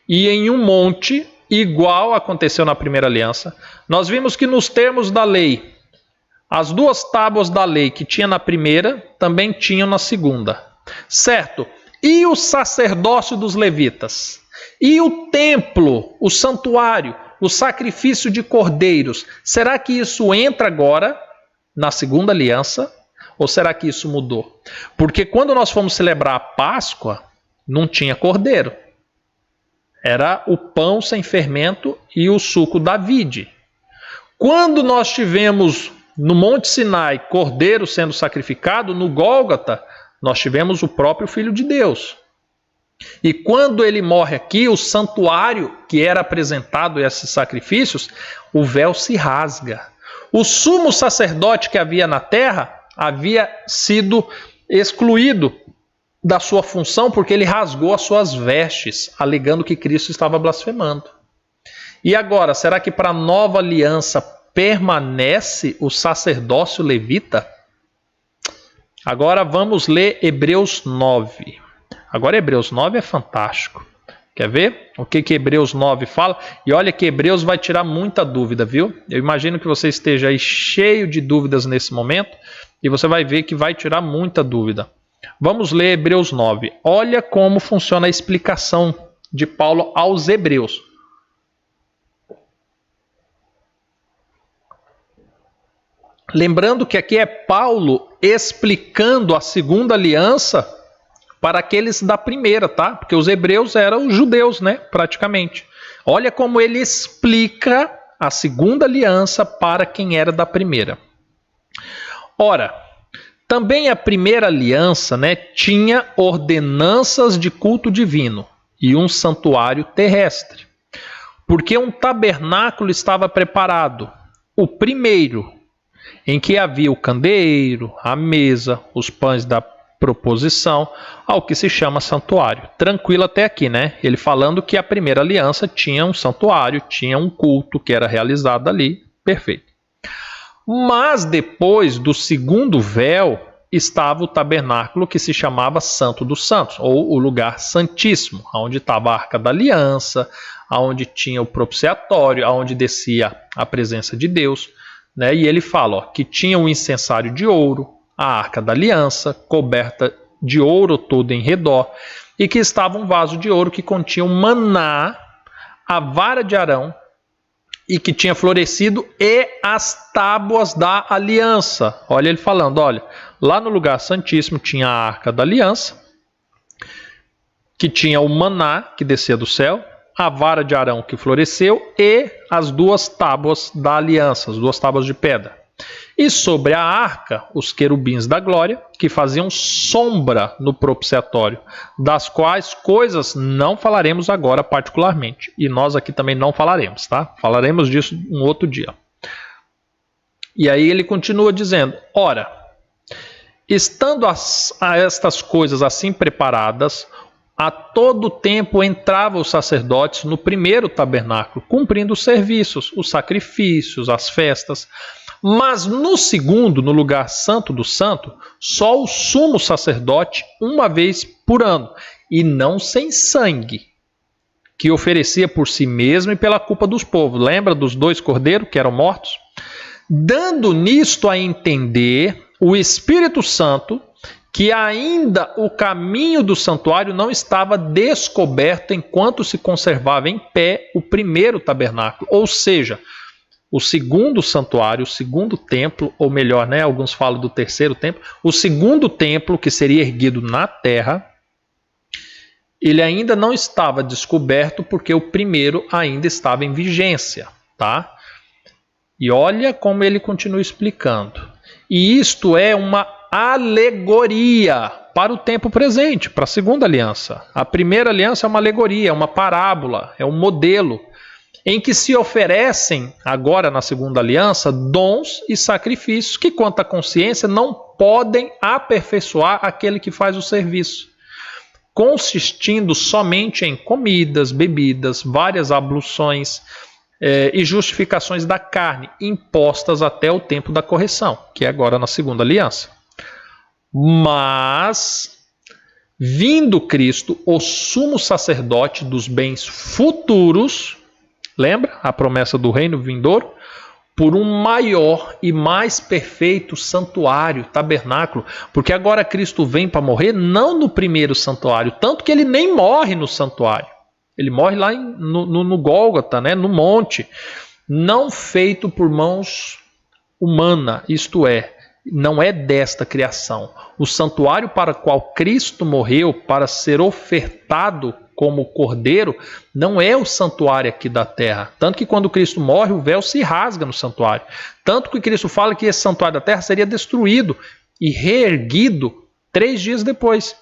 e em um monte igual aconteceu na primeira aliança. Nós vimos que nos termos da lei, as duas tábuas da lei que tinha na primeira, também tinham na segunda. Certo? E o sacerdócio dos levitas? E o templo, o santuário, o sacrifício de cordeiros? Será que isso entra agora na segunda aliança? Ou será que isso mudou? Porque quando nós fomos celebrar a Páscoa, não tinha cordeiro. Era o pão sem fermento e o suco da vide. Quando nós tivemos no Monte Sinai cordeiro sendo sacrificado, no Gólgota, nós tivemos o próprio Filho de Deus. E quando ele morre aqui, o santuário que era apresentado a esses sacrifícios, o véu se rasga. O sumo sacerdote que havia na terra havia sido excluído da sua função porque ele rasgou as suas vestes, alegando que Cristo estava blasfemando. E agora, será que para a nova aliança permanece o sacerdócio levita? Agora vamos ler Hebreus 9. Agora Hebreus 9 é fantástico. Quer ver o que Hebreus 9 fala? E olha que Hebreus vai tirar muita dúvida, viu? Eu imagino que você esteja aí cheio de dúvidas nesse momento e você vai ver que vai tirar muita dúvida. Vamos ler Hebreus 9. Olha como funciona a explicação de Paulo aos Hebreus. Lembrando que aqui é Paulo explicando a segunda aliança para aqueles da primeira, tá? Porque os hebreus eram os judeus, né? Praticamente. Olha como ele explica a segunda aliança para quem era da primeira. Ora, também a primeira aliança, né, tinha ordenanças de culto divino e um santuário terrestre. Porque um tabernáculo estava preparado, o primeiro, em que havia o candeeiro, a mesa, os pães da proposição, ao que se chama santuário. Tranquilo até aqui, né? Ele falando que a primeira aliança tinha um santuário, tinha um culto que era realizado ali. Perfeito. Mas depois do segundo véu estava o tabernáculo que se chamava Santo dos Santos, ou o lugar santíssimo, onde estava a Arca da Aliança, onde tinha o propiciatório, onde descia a presença de Deus. Né? E ele fala que tinha um incensário de ouro, a Arca da Aliança, coberta de ouro todo em redor, e que estava um vaso de ouro que continha o maná, a vara de Arão, e que tinha florescido, e as tábuas da aliança. Olha ele falando, olha, lá no lugar santíssimo tinha a Arca da Aliança, que tinha o maná que descia do céu, a vara de Arão que floresceu e as duas tábuas da aliança, as duas tábuas de pedra. E sobre a arca, os querubins da glória, que faziam sombra no propiciatório, das quais coisas não falaremos agora particularmente. E nós aqui também não falaremos, tá? Falaremos disso um outro dia. E aí ele continua dizendo, ora, estando a estas coisas assim preparadas, a todo tempo entravam os sacerdotes no primeiro tabernáculo, cumprindo os serviços, os sacrifícios, as festas. Mas no segundo, no lugar santo do santo, só o sumo sacerdote uma vez por ano, e não sem sangue, que oferecia por si mesmo e pela culpa dos povos. Lembra dos 2 cordeiros que eram mortos? Dando nisto a entender o Espírito Santo que ainda o caminho do santuário não estava descoberto enquanto se conservava em pé o primeiro tabernáculo, ou seja, o segundo santuário, o segundo templo, ou melhor, né, alguns falam do terceiro templo, o segundo templo que seria erguido na terra, ele ainda não estava descoberto porque o primeiro ainda estava em vigência, tá? E olha como ele continua explicando. E isto é uma alegoria para o tempo presente, para a segunda aliança. A primeira aliança é uma alegoria, é uma parábola, é um modelo em que se oferecem, agora na segunda aliança, dons e sacrifícios que, quanto à consciência, não podem aperfeiçoar aquele que faz o serviço, consistindo somente em comidas, bebidas, várias abluções e justificações da carne, impostas até o tempo da correção, que é agora na segunda aliança. Mas, vindo Cristo, o sumo sacerdote dos bens futuros, lembra a promessa do reino vindouro? Por um maior e mais perfeito santuário, tabernáculo, porque agora Cristo vem para morrer não no primeiro santuário, tanto que ele nem morre no santuário. Ele morre lá no Gólgota, né, no monte, não feito por mãos humanas, isto é, não é desta criação. O santuário para o qual Cristo morreu, para ser ofertado como cordeiro, não é o santuário aqui da terra. Tanto que quando Cristo morre, o véu se rasga no santuário. Tanto que Cristo fala que esse santuário da terra seria destruído e reerguido 3 dias depois.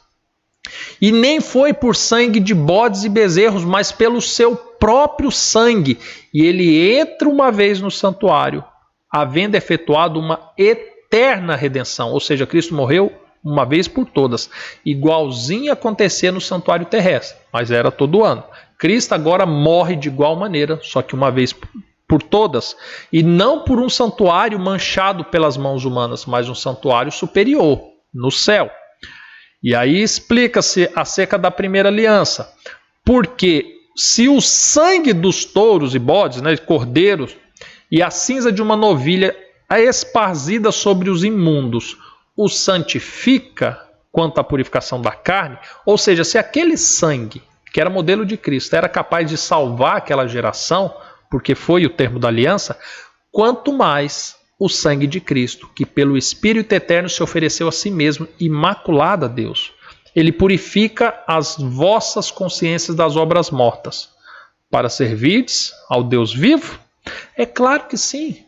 E nem foi por sangue de bodes e bezerros, mas pelo seu próprio sangue. E ele entra uma vez no santuário, havendo efetuado uma eterna redenção. Ou seja, Cristo morreu uma vez por todas, igualzinho acontecia no santuário terrestre, mas era todo ano. Cristo agora morre de igual maneira, só que uma vez por todas, e não por um santuário manchado pelas mãos humanas, mas um santuário superior, no céu. E aí explica-se acerca da primeira aliança, porque se o sangue dos touros e bodes, né, cordeiros, e a cinza de uma novilha é esparzida sobre os imundos, o santifica quanto à purificação da carne, ou seja, se aquele sangue, que era modelo de Cristo, era capaz de salvar aquela geração, porque foi o termo da aliança, quanto mais o sangue de Cristo, que pelo Espírito Eterno se ofereceu a si mesmo, imaculado a Deus. Ele purifica as vossas consciências das obras mortas, para servirdes ao Deus vivo? É claro que sim.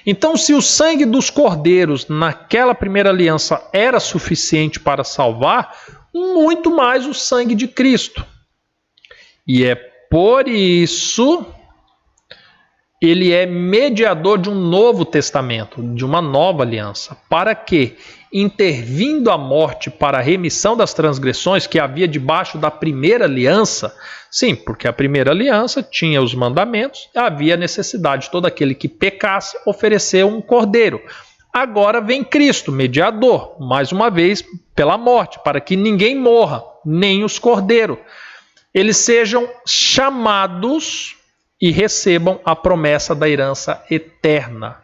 Então, se o sangue dos cordeiros naquela primeira aliança era suficiente para salvar, muito mais o sangue de Cristo. E é por isso ele é mediador de um novo testamento, de uma nova aliança, para que, intervindo a morte para a remissão das transgressões que havia debaixo da primeira aliança, sim, porque a primeira aliança tinha os mandamentos, havia necessidade de todo aquele que pecasse oferecer um cordeiro. Agora vem Cristo, mediador, mais uma vez pela morte, para que ninguém morra, nem os cordeiros. Eles sejam chamados e recebam a promessa da herança eterna.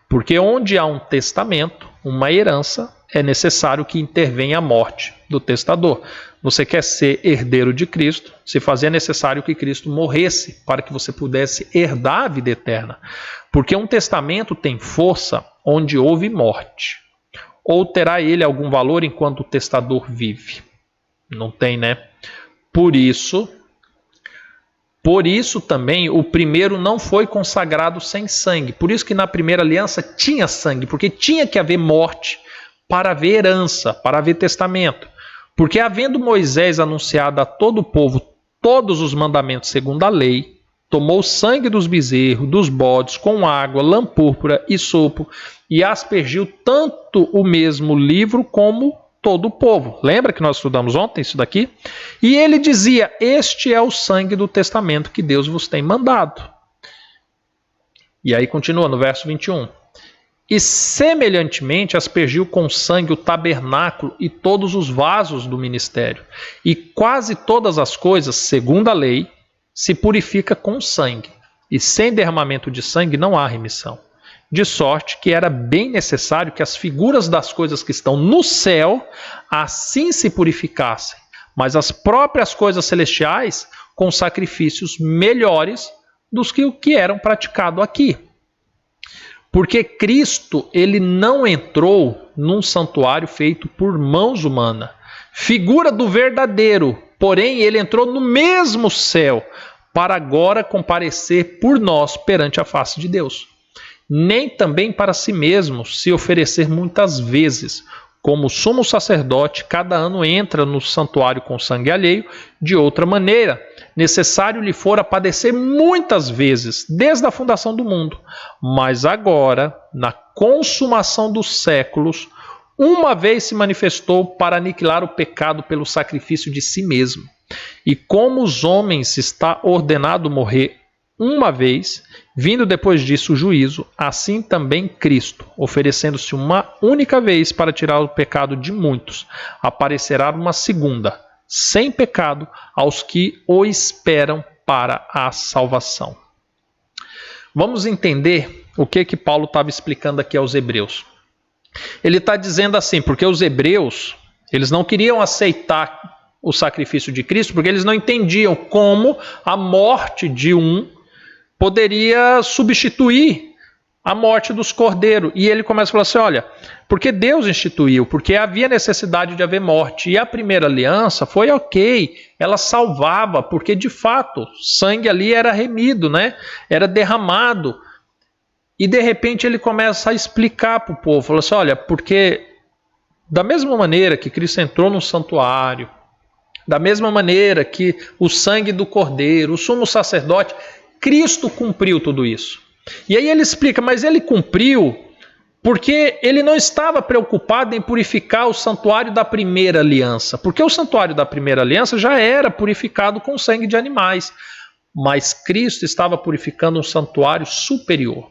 Porque onde há um testamento, uma herança, é necessário que intervenha a morte do testador. Você quer ser herdeiro de Cristo, se fazia necessário que Cristo morresse para que você pudesse herdar a vida eterna. Porque um testamento tem força onde houve morte. Ou terá ele algum valor enquanto o testador vive? Não tem, né? Por isso também o primeiro não foi consagrado sem sangue. Por isso que na primeira aliança tinha sangue, porque tinha que haver morte para haver herança, para haver testamento. Porque havendo Moisés anunciado a todo o povo todos os mandamentos segundo a lei, tomou o sangue dos bezerros, dos bodes, com água, lã púrpura e sopo, e aspergiu tanto o mesmo livro como todo o povo. Lembra que nós estudamos ontem isso daqui? E ele dizia: este é o sangue do testamento que Deus vos tem mandado. E aí continua no verso 21. E semelhantemente aspergiu com sangue o tabernáculo e todos os vasos do ministério. E quase todas as coisas, segundo a lei, se purifica com sangue. E sem derramamento de sangue não há remissão. De sorte que era bem necessário que as figuras das coisas que estão no céu assim se purificassem, mas as próprias coisas celestiais com sacrifícios melhores dos que o que eram praticado aqui. Porque Cristo, ele não entrou num santuário feito por mãos humanas, figura do verdadeiro, porém ele entrou no mesmo céu, para agora comparecer por nós perante a face de Deus. nem também para si mesmo se oferecer muitas vezes. Como sumo sacerdote, cada ano entra no santuário com sangue alheio, de outra maneira, necessário lhe fora padecer muitas vezes, desde a fundação do mundo. Mas agora, na consumação dos séculos, uma vez se manifestou para aniquilar o pecado pelo sacrifício de si mesmo. E como os homens está ordenado morrer uma vez, vindo depois disso o juízo, assim também Cristo, oferecendo-se uma única vez para tirar o pecado de muitos, aparecerá uma segunda, sem pecado, aos que o esperam para a salvação. Vamos entender o que Paulo estava explicando aqui aos hebreus. Ele está dizendo assim, porque os hebreus, eles não queriam aceitar o sacrifício de Cristo, porque eles não entendiam como a morte de um poderia substituir a morte dos cordeiros. E ele começa a falar assim, olha, porque Deus instituiu, porque havia necessidade de haver morte. E a primeira aliança foi ok, ela salvava, porque de fato, sangue ali era remido, né? Era derramado. E de repente ele começa a explicar para o povo, falou assim, olha, porque da mesma maneira que Cristo entrou no santuário, da mesma maneira que o sangue do cordeiro, o sumo sacerdote, Cristo cumpriu tudo isso. E aí ele explica, mas ele cumpriu porque ele não estava preocupado em purificar o santuário da primeira aliança, porque o santuário da primeira aliança já era purificado com sangue de animais, mas Cristo estava purificando um santuário superior.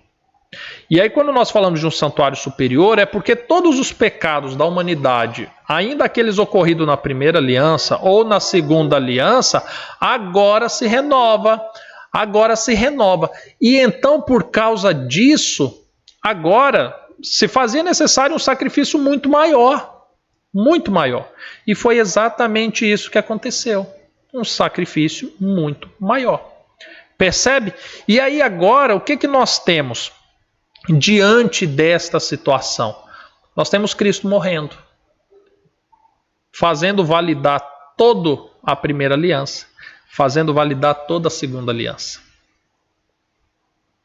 E aí quando nós falamos de um santuário superior, é porque todos os pecados da humanidade, ainda aqueles ocorridos na primeira aliança ou na segunda aliança, agora se renova. E então, por causa disso, agora se fazia necessário um sacrifício muito maior. E foi exatamente isso que aconteceu. Um sacrifício muito maior. Percebe? E aí agora, o que nós temos diante desta situação? Nós temos Cristo morrendo, fazendo validar toda a primeira aliança, fazendo validar toda a segunda aliança.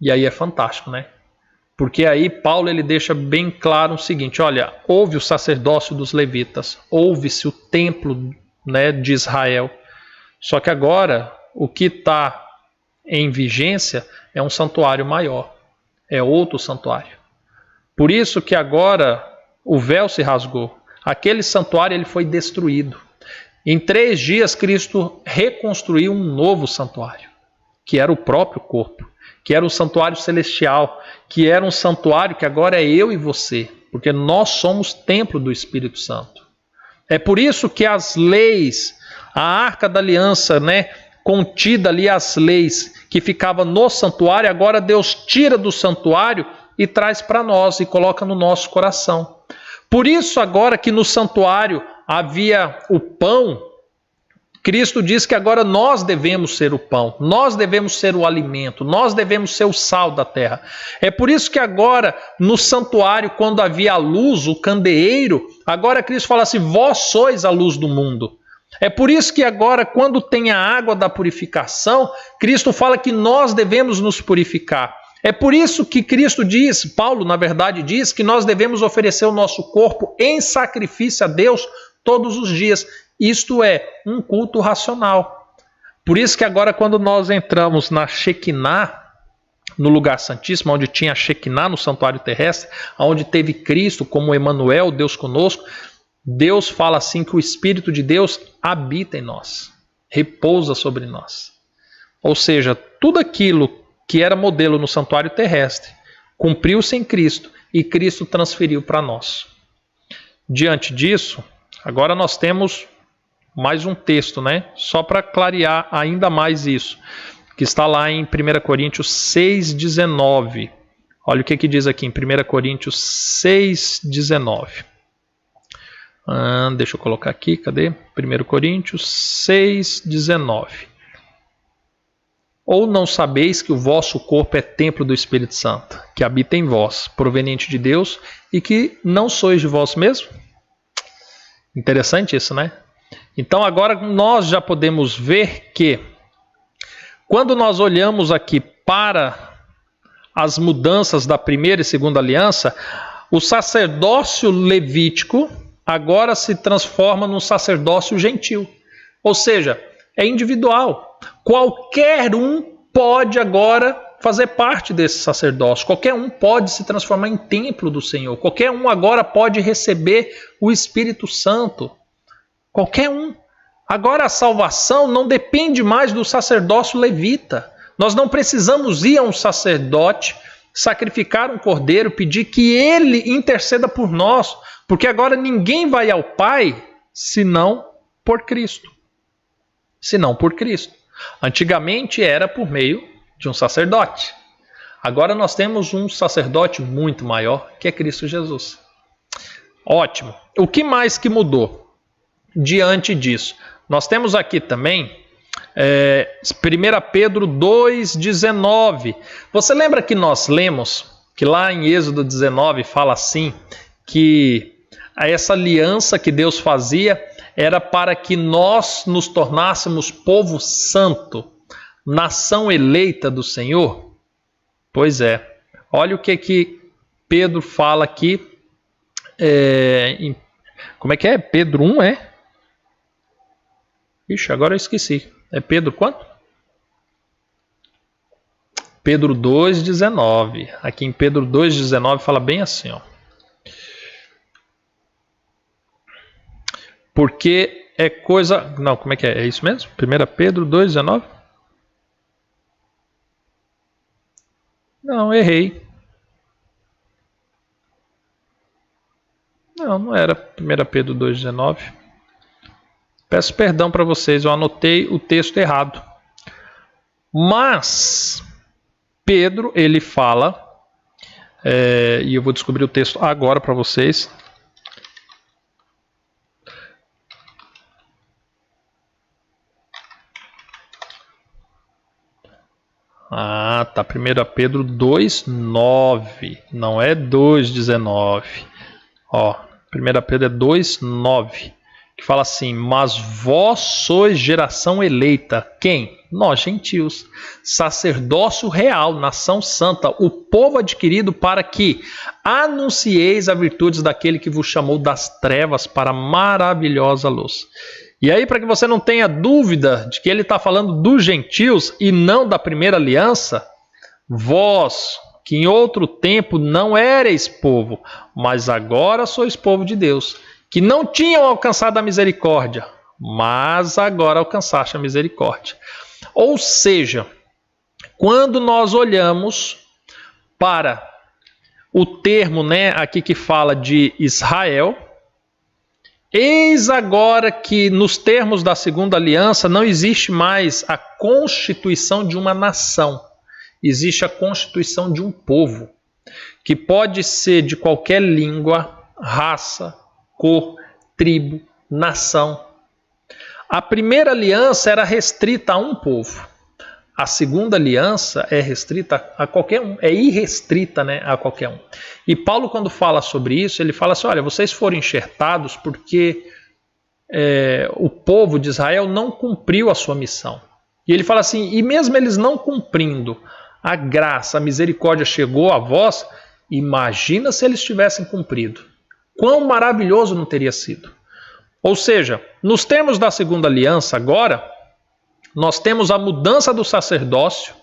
E aí é fantástico, né? Porque aí Paulo ele deixa bem claro o seguinte, olha, houve o sacerdócio dos levitas, houve-se o templo, né, de Israel, só que agora o que está em vigência é um santuário maior, é outro santuário. Por isso que agora o véu se rasgou, aquele santuário ele foi destruído. Em 3 dias, Cristo reconstruiu um novo santuário, que era o próprio corpo, que era o santuário celestial, que era um santuário que agora é eu e você, porque nós somos templo do Espírito Santo. É por isso que as leis, a arca da aliança, né, contida ali as leis que ficava no santuário, agora Deus tira do santuário e traz para nós e coloca no nosso coração. Por isso agora que no santuário havia o pão, Cristo diz que agora nós devemos ser o pão, nós devemos ser o alimento, nós devemos ser o sal da terra. É por isso que agora no santuário, quando havia a luz, o candeeiro, agora Cristo fala assim, vós sois a luz do mundo. É por isso que agora, quando tem a água da purificação, Cristo fala que nós devemos nos purificar. É por isso que Cristo diz, Paulo na verdade diz, que nós devemos oferecer o nosso corpo em sacrifício a Deus todos os dias. Isto é um culto racional. Por isso que agora quando nós entramos na Shekinah, no lugar santíssimo, onde tinha a Shekinah no santuário terrestre, onde teve Cristo como Emanuel, Deus conosco, Deus fala assim que o Espírito de Deus habita em nós, repousa sobre nós. Ou seja, tudo aquilo que era modelo no santuário terrestre, cumpriu-se em Cristo e Cristo transferiu para nós. Diante disso, agora nós temos mais um texto, né? Só para clarear ainda mais isso, que está lá em 1 Coríntios 6,19. Olha o que diz aqui em 1 Coríntios 6,19. Deixa eu colocar aqui, cadê? 1 Coríntios 6,19. Ou não sabeis que o vosso corpo é templo do Espírito Santo, que habita em vós, proveniente de Deus, e que não sois de vós mesmos? Interessante isso, né? Então agora nós já podemos ver que, quando nós olhamos aqui para as mudanças da primeira e segunda aliança, o sacerdócio levítico agora se transforma num sacerdócio gentil. Ou seja, é individual. Qualquer um pode agora fazer parte desse sacerdócio. Qualquer um pode se transformar em templo do Senhor. Qualquer um agora pode receber o Espírito Santo. Qualquer um. Agora a salvação não depende mais do sacerdócio levita. Nós não precisamos ir a um sacerdote, sacrificar um cordeiro, pedir que ele interceda por nós, porque agora ninguém vai ao Pai senão por Cristo. Senão por Cristo. Antigamente era por meio de um sacerdote. Agora nós temos um sacerdote muito maior, que é Cristo Jesus. Ótimo. O que mais que mudou diante disso? Nós temos aqui também 1 Pedro 2,19. Você lembra que nós lemos que lá em Êxodo 19 fala assim, que essa aliança que Deus fazia era para que nós nos tornássemos povo santo, nação eleita do Senhor? Pois é. Olha o que Pedro fala aqui. Como é que é? Pedro 1, é? Ixi, agora eu esqueci. É Pedro quanto? Pedro 2,19. Aqui em Pedro 2,19 fala bem assim, ó. Porque é coisa... Não, como é que é? É isso mesmo? 1 Pedro 2,19? Não, errei. Não era 1 Pedro 2,19. Peço perdão para vocês, eu anotei o texto errado. Mas Pedro, ele fala, e eu vou descobrir o texto agora para vocês. Ah, tá. 1 Pedro 2,9. Não é 2,19. Ó, 1 Pedro é 2,9. Que fala assim: mas vós sois geração eleita. Quem? Nós, gentios. Sacerdócio real, nação santa, o povo adquirido para que anuncieis as virtudes daquele que vos chamou das trevas para a maravilhosa luz. E aí, para que você não tenha dúvida de que ele está falando dos gentios e não da primeira aliança, vós, que em outro tempo não éreis povo, mas agora sois povo de Deus, que não tinham alcançado a misericórdia, mas agora alcançaste a misericórdia. Ou seja, quando nós olhamos para o termo, aqui que fala de Israel, eis agora que nos termos da segunda aliança não existe mais a constituição de uma nação, existe a constituição de um povo, que pode ser de qualquer língua, raça, cor, tribo, nação. A primeira aliança era restrita a um povo. A segunda aliança é restrita a qualquer um, é irrestrita, a qualquer um. E Paulo, quando fala sobre isso, ele fala assim: olha, vocês foram enxertados porque o povo de Israel não cumpriu a sua missão. E ele fala assim: e mesmo eles não cumprindo, a graça, a misericórdia chegou a vós, imagina se eles tivessem cumprido. Quão maravilhoso não teria sido. Ou seja, nos termos da segunda aliança agora, nós temos a mudança do sacerdócio,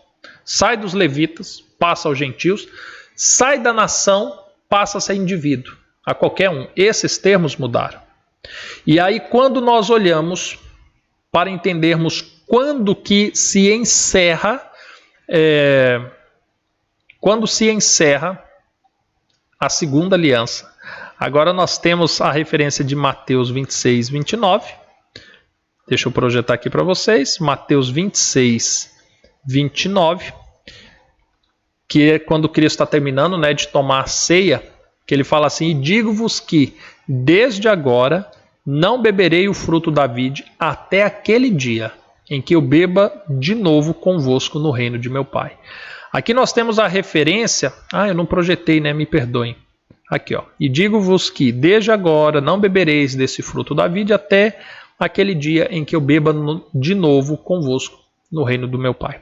sai dos levitas, passa aos gentios, sai da nação, passa a ser indivíduo, a qualquer um. Esses termos mudaram. E aí, quando nós olhamos para entendermos quando que se encerra, a segunda aliança, agora nós temos a referência de Mateus 26, 29. Deixa eu projetar aqui para vocês. Mateus 26, 29. Que é quando Cristo está terminando de tomar a ceia. Que ele fala assim: e digo-vos que desde agora não beberei o fruto da vide até aquele dia em que eu beba de novo convosco no reino de meu Pai. Aqui nós temos a referência. Eu não projetei, me perdoem. Aqui, ó. E digo-vos que desde agora não bebereis desse fruto da vide até aquele dia em que eu beba de novo convosco no reino do meu Pai.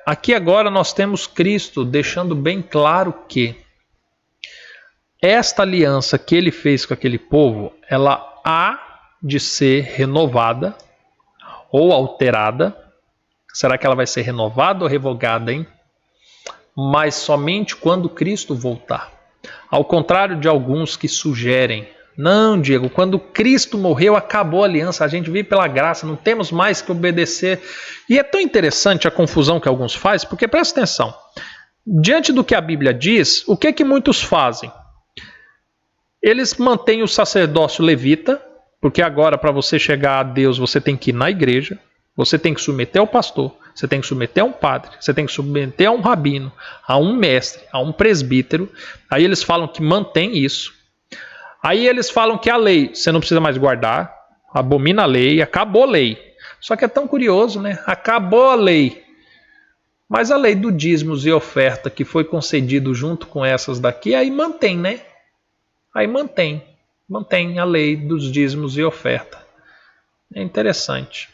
Aqui agora nós temos Cristo deixando bem claro que esta aliança que ele fez com aquele povo, ela há de ser renovada ou alterada. Será que ela vai ser renovada ou revogada, hein? Mas somente quando Cristo voltar. Ao contrário de alguns que sugerem, não, Diego, quando Cristo morreu, acabou a aliança, a gente vive pela graça, não temos mais que obedecer. E é tão interessante a confusão que alguns fazem, porque presta atenção, diante do que a Bíblia diz, o que muitos fazem? Eles mantêm o sacerdócio levita, porque agora para você chegar a Deus você tem que ir na igreja, você tem que submeter ao pastor, você tem que submeter a um padre, você tem que submeter a um rabino, a um mestre, a um presbítero. Aí eles falam que mantém isso. Aí eles falam que a lei você não precisa mais guardar, abomina a lei, acabou a lei. Só que é tão curioso, né? Acabou a lei. Mas a lei do dízimos e oferta que foi concedido junto com essas daqui, aí mantém, né? Aí mantém a lei dos dízimos e oferta. É interessante.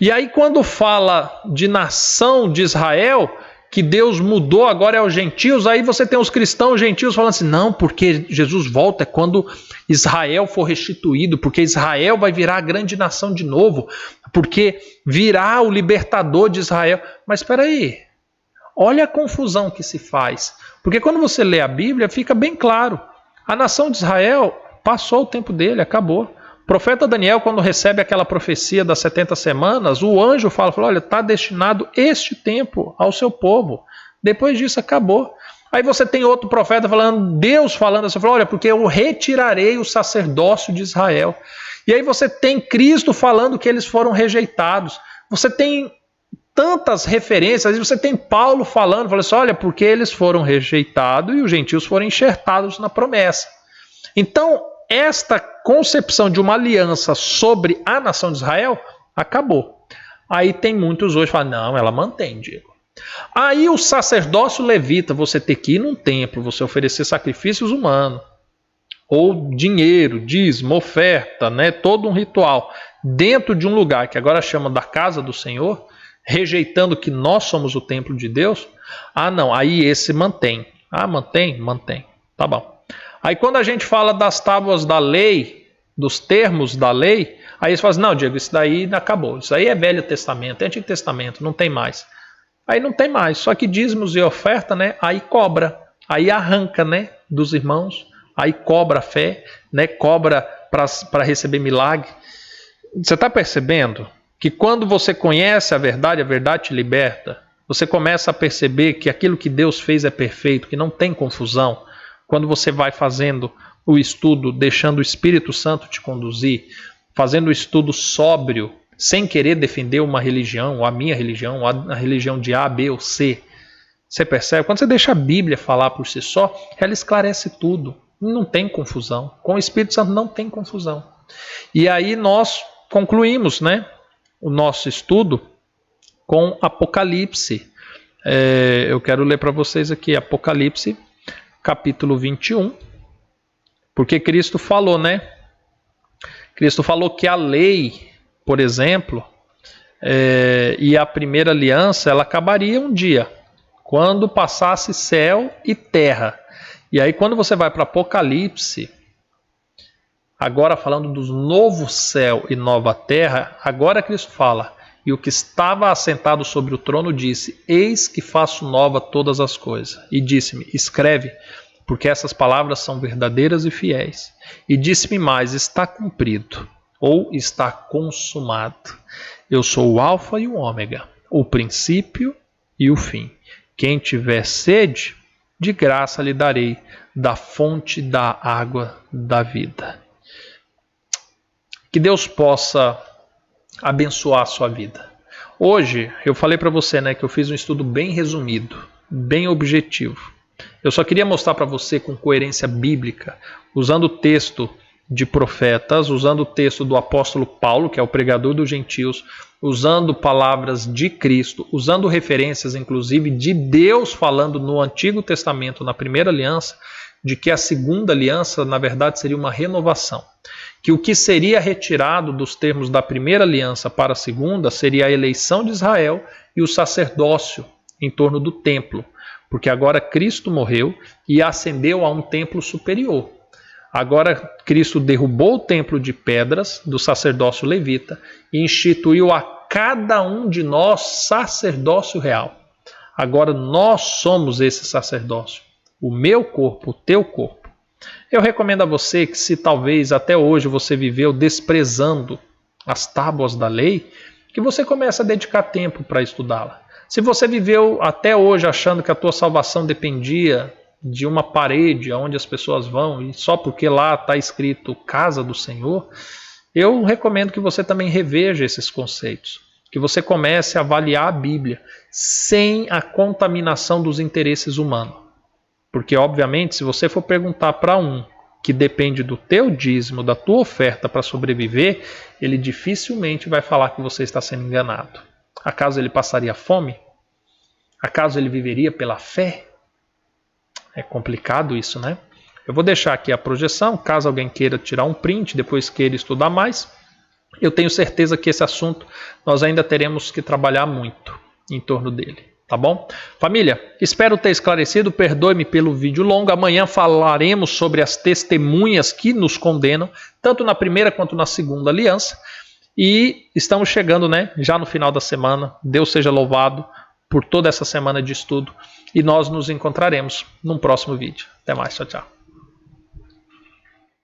E aí quando fala de nação de Israel, que Deus mudou, agora é os gentios, aí você tem os cristãos gentios falando assim, não, porque Jesus volta é quando Israel for restituído, porque Israel vai virar a grande nação de novo, porque virá o libertador de Israel. Mas espera aí, olha a confusão que se faz, porque quando você lê a Bíblia fica bem claro, a nação de Israel passou o tempo dele, acabou. O profeta Daniel, quando recebe aquela profecia das 70 semanas, o anjo fala, olha, está destinado este tempo ao seu povo. Depois disso, acabou. Aí você tem outro profeta falando, Deus falando assim, olha, porque eu retirarei o sacerdócio de Israel. E aí você tem Cristo falando que eles foram rejeitados. Você tem tantas referências, aí você tem Paulo falando assim, olha, porque eles foram rejeitados e os gentios foram enxertados na promessa. Então, esta concepção de uma aliança sobre a nação de Israel acabou. Aí tem muitos hoje que falam, não, ela mantém, Diego. Aí o sacerdócio levita, você ter que ir num templo, você oferecer sacrifícios humanos, ou dinheiro, dízimo, oferta, né, todo um ritual, dentro de um lugar que agora chama da casa do Senhor, rejeitando que nós somos o templo de Deus. Ah, não, aí esse mantém. Ah, mantém? Mantém. Tá bom. Aí quando a gente fala das tábuas da lei, dos termos da lei, aí eles falam assim, não, Diego, isso daí acabou. Isso aí é Velho Testamento, é Antigo Testamento, não tem mais. Aí não tem mais, só que dízimos e oferta, né, aí cobra, aí arranca, né, dos irmãos, aí cobra a fé, né, cobra para receber milagre. Você está percebendo que quando você conhece a verdade te liberta, você começa a perceber que aquilo que Deus fez é perfeito, que não tem confusão. Quando você vai fazendo o estudo, deixando o Espírito Santo te conduzir, fazendo o estudo sóbrio, sem querer defender uma religião, ou a minha religião, a religião de A, B ou C, você percebe? Quando você deixa a Bíblia falar por si só, ela esclarece tudo, não tem confusão. Com o Espírito Santo não tem confusão. E aí nós concluímos, né, o nosso estudo com Apocalipse. Eu quero ler para vocês aqui Apocalipse, capítulo 21, porque Cristo falou, né? Cristo falou que a lei, por exemplo, e a primeira aliança, ela acabaria um dia, quando passasse céu e terra. E aí quando você vai para Apocalipse, agora falando dos novo céu e nova terra, agora Cristo fala, e o que estava assentado sobre o trono disse, eis que faço nova todas as coisas. E disse-me, escreve, porque essas palavras são verdadeiras e fiéis. E disse-me mais, está cumprido, ou está consumado. Eu sou o alfa e o ômega, o princípio e o fim. Quem tiver sede, de graça lhe darei da fonte da água da vida. Que Deus possa abençoar a sua vida. Hoje eu falei para você, né, que eu fiz um estudo bem resumido, bem objetivo. Eu só queria mostrar para você com coerência bíblica, usando o texto de profetas, usando o texto do apóstolo Paulo, que é o pregador dos gentios, usando palavras de Cristo, usando referências inclusive de Deus falando no Antigo Testamento, na primeira aliança, de que a segunda aliança na verdade seria uma renovação. Que o que seria retirado dos termos da primeira aliança para a segunda seria a eleição de Israel e o sacerdócio em torno do templo, porque agora Cristo morreu e ascendeu a um templo superior. Agora Cristo derrubou o templo de pedras do sacerdócio levita e instituiu a cada um de nós sacerdócio real. Agora nós somos esse sacerdócio, o meu corpo, o teu corpo. Eu recomendo a você que, se talvez até hoje você viveu desprezando as tábuas da lei, que você comece a dedicar tempo para estudá-la. Se você viveu até hoje achando que a tua salvação dependia de uma parede onde as pessoas vão e só porque lá está escrito casa do Senhor, eu recomendo que você também reveja esses conceitos, que você comece a avaliar a Bíblia sem a contaminação dos interesses humanos. Porque, obviamente, se você for perguntar para um que depende do teu dízimo, da tua oferta para sobreviver, ele dificilmente vai falar que você está sendo enganado. Acaso ele passaria fome? Acaso ele viveria pela fé? É complicado isso, né? Eu vou deixar aqui a projeção, caso alguém queira tirar um print, depois queira estudar mais. Eu tenho certeza que esse assunto nós ainda teremos que trabalhar muito em torno dele, tá bom? Família, espero ter esclarecido, perdoe-me pelo vídeo longo. Amanhã falaremos sobre as testemunhas que nos condenam, tanto na primeira quanto na segunda aliança. E estamos chegando, né, já no final da semana. Deus seja louvado por toda essa semana de estudo. E nós nos encontraremos num próximo vídeo. Até mais, tchau, tchau.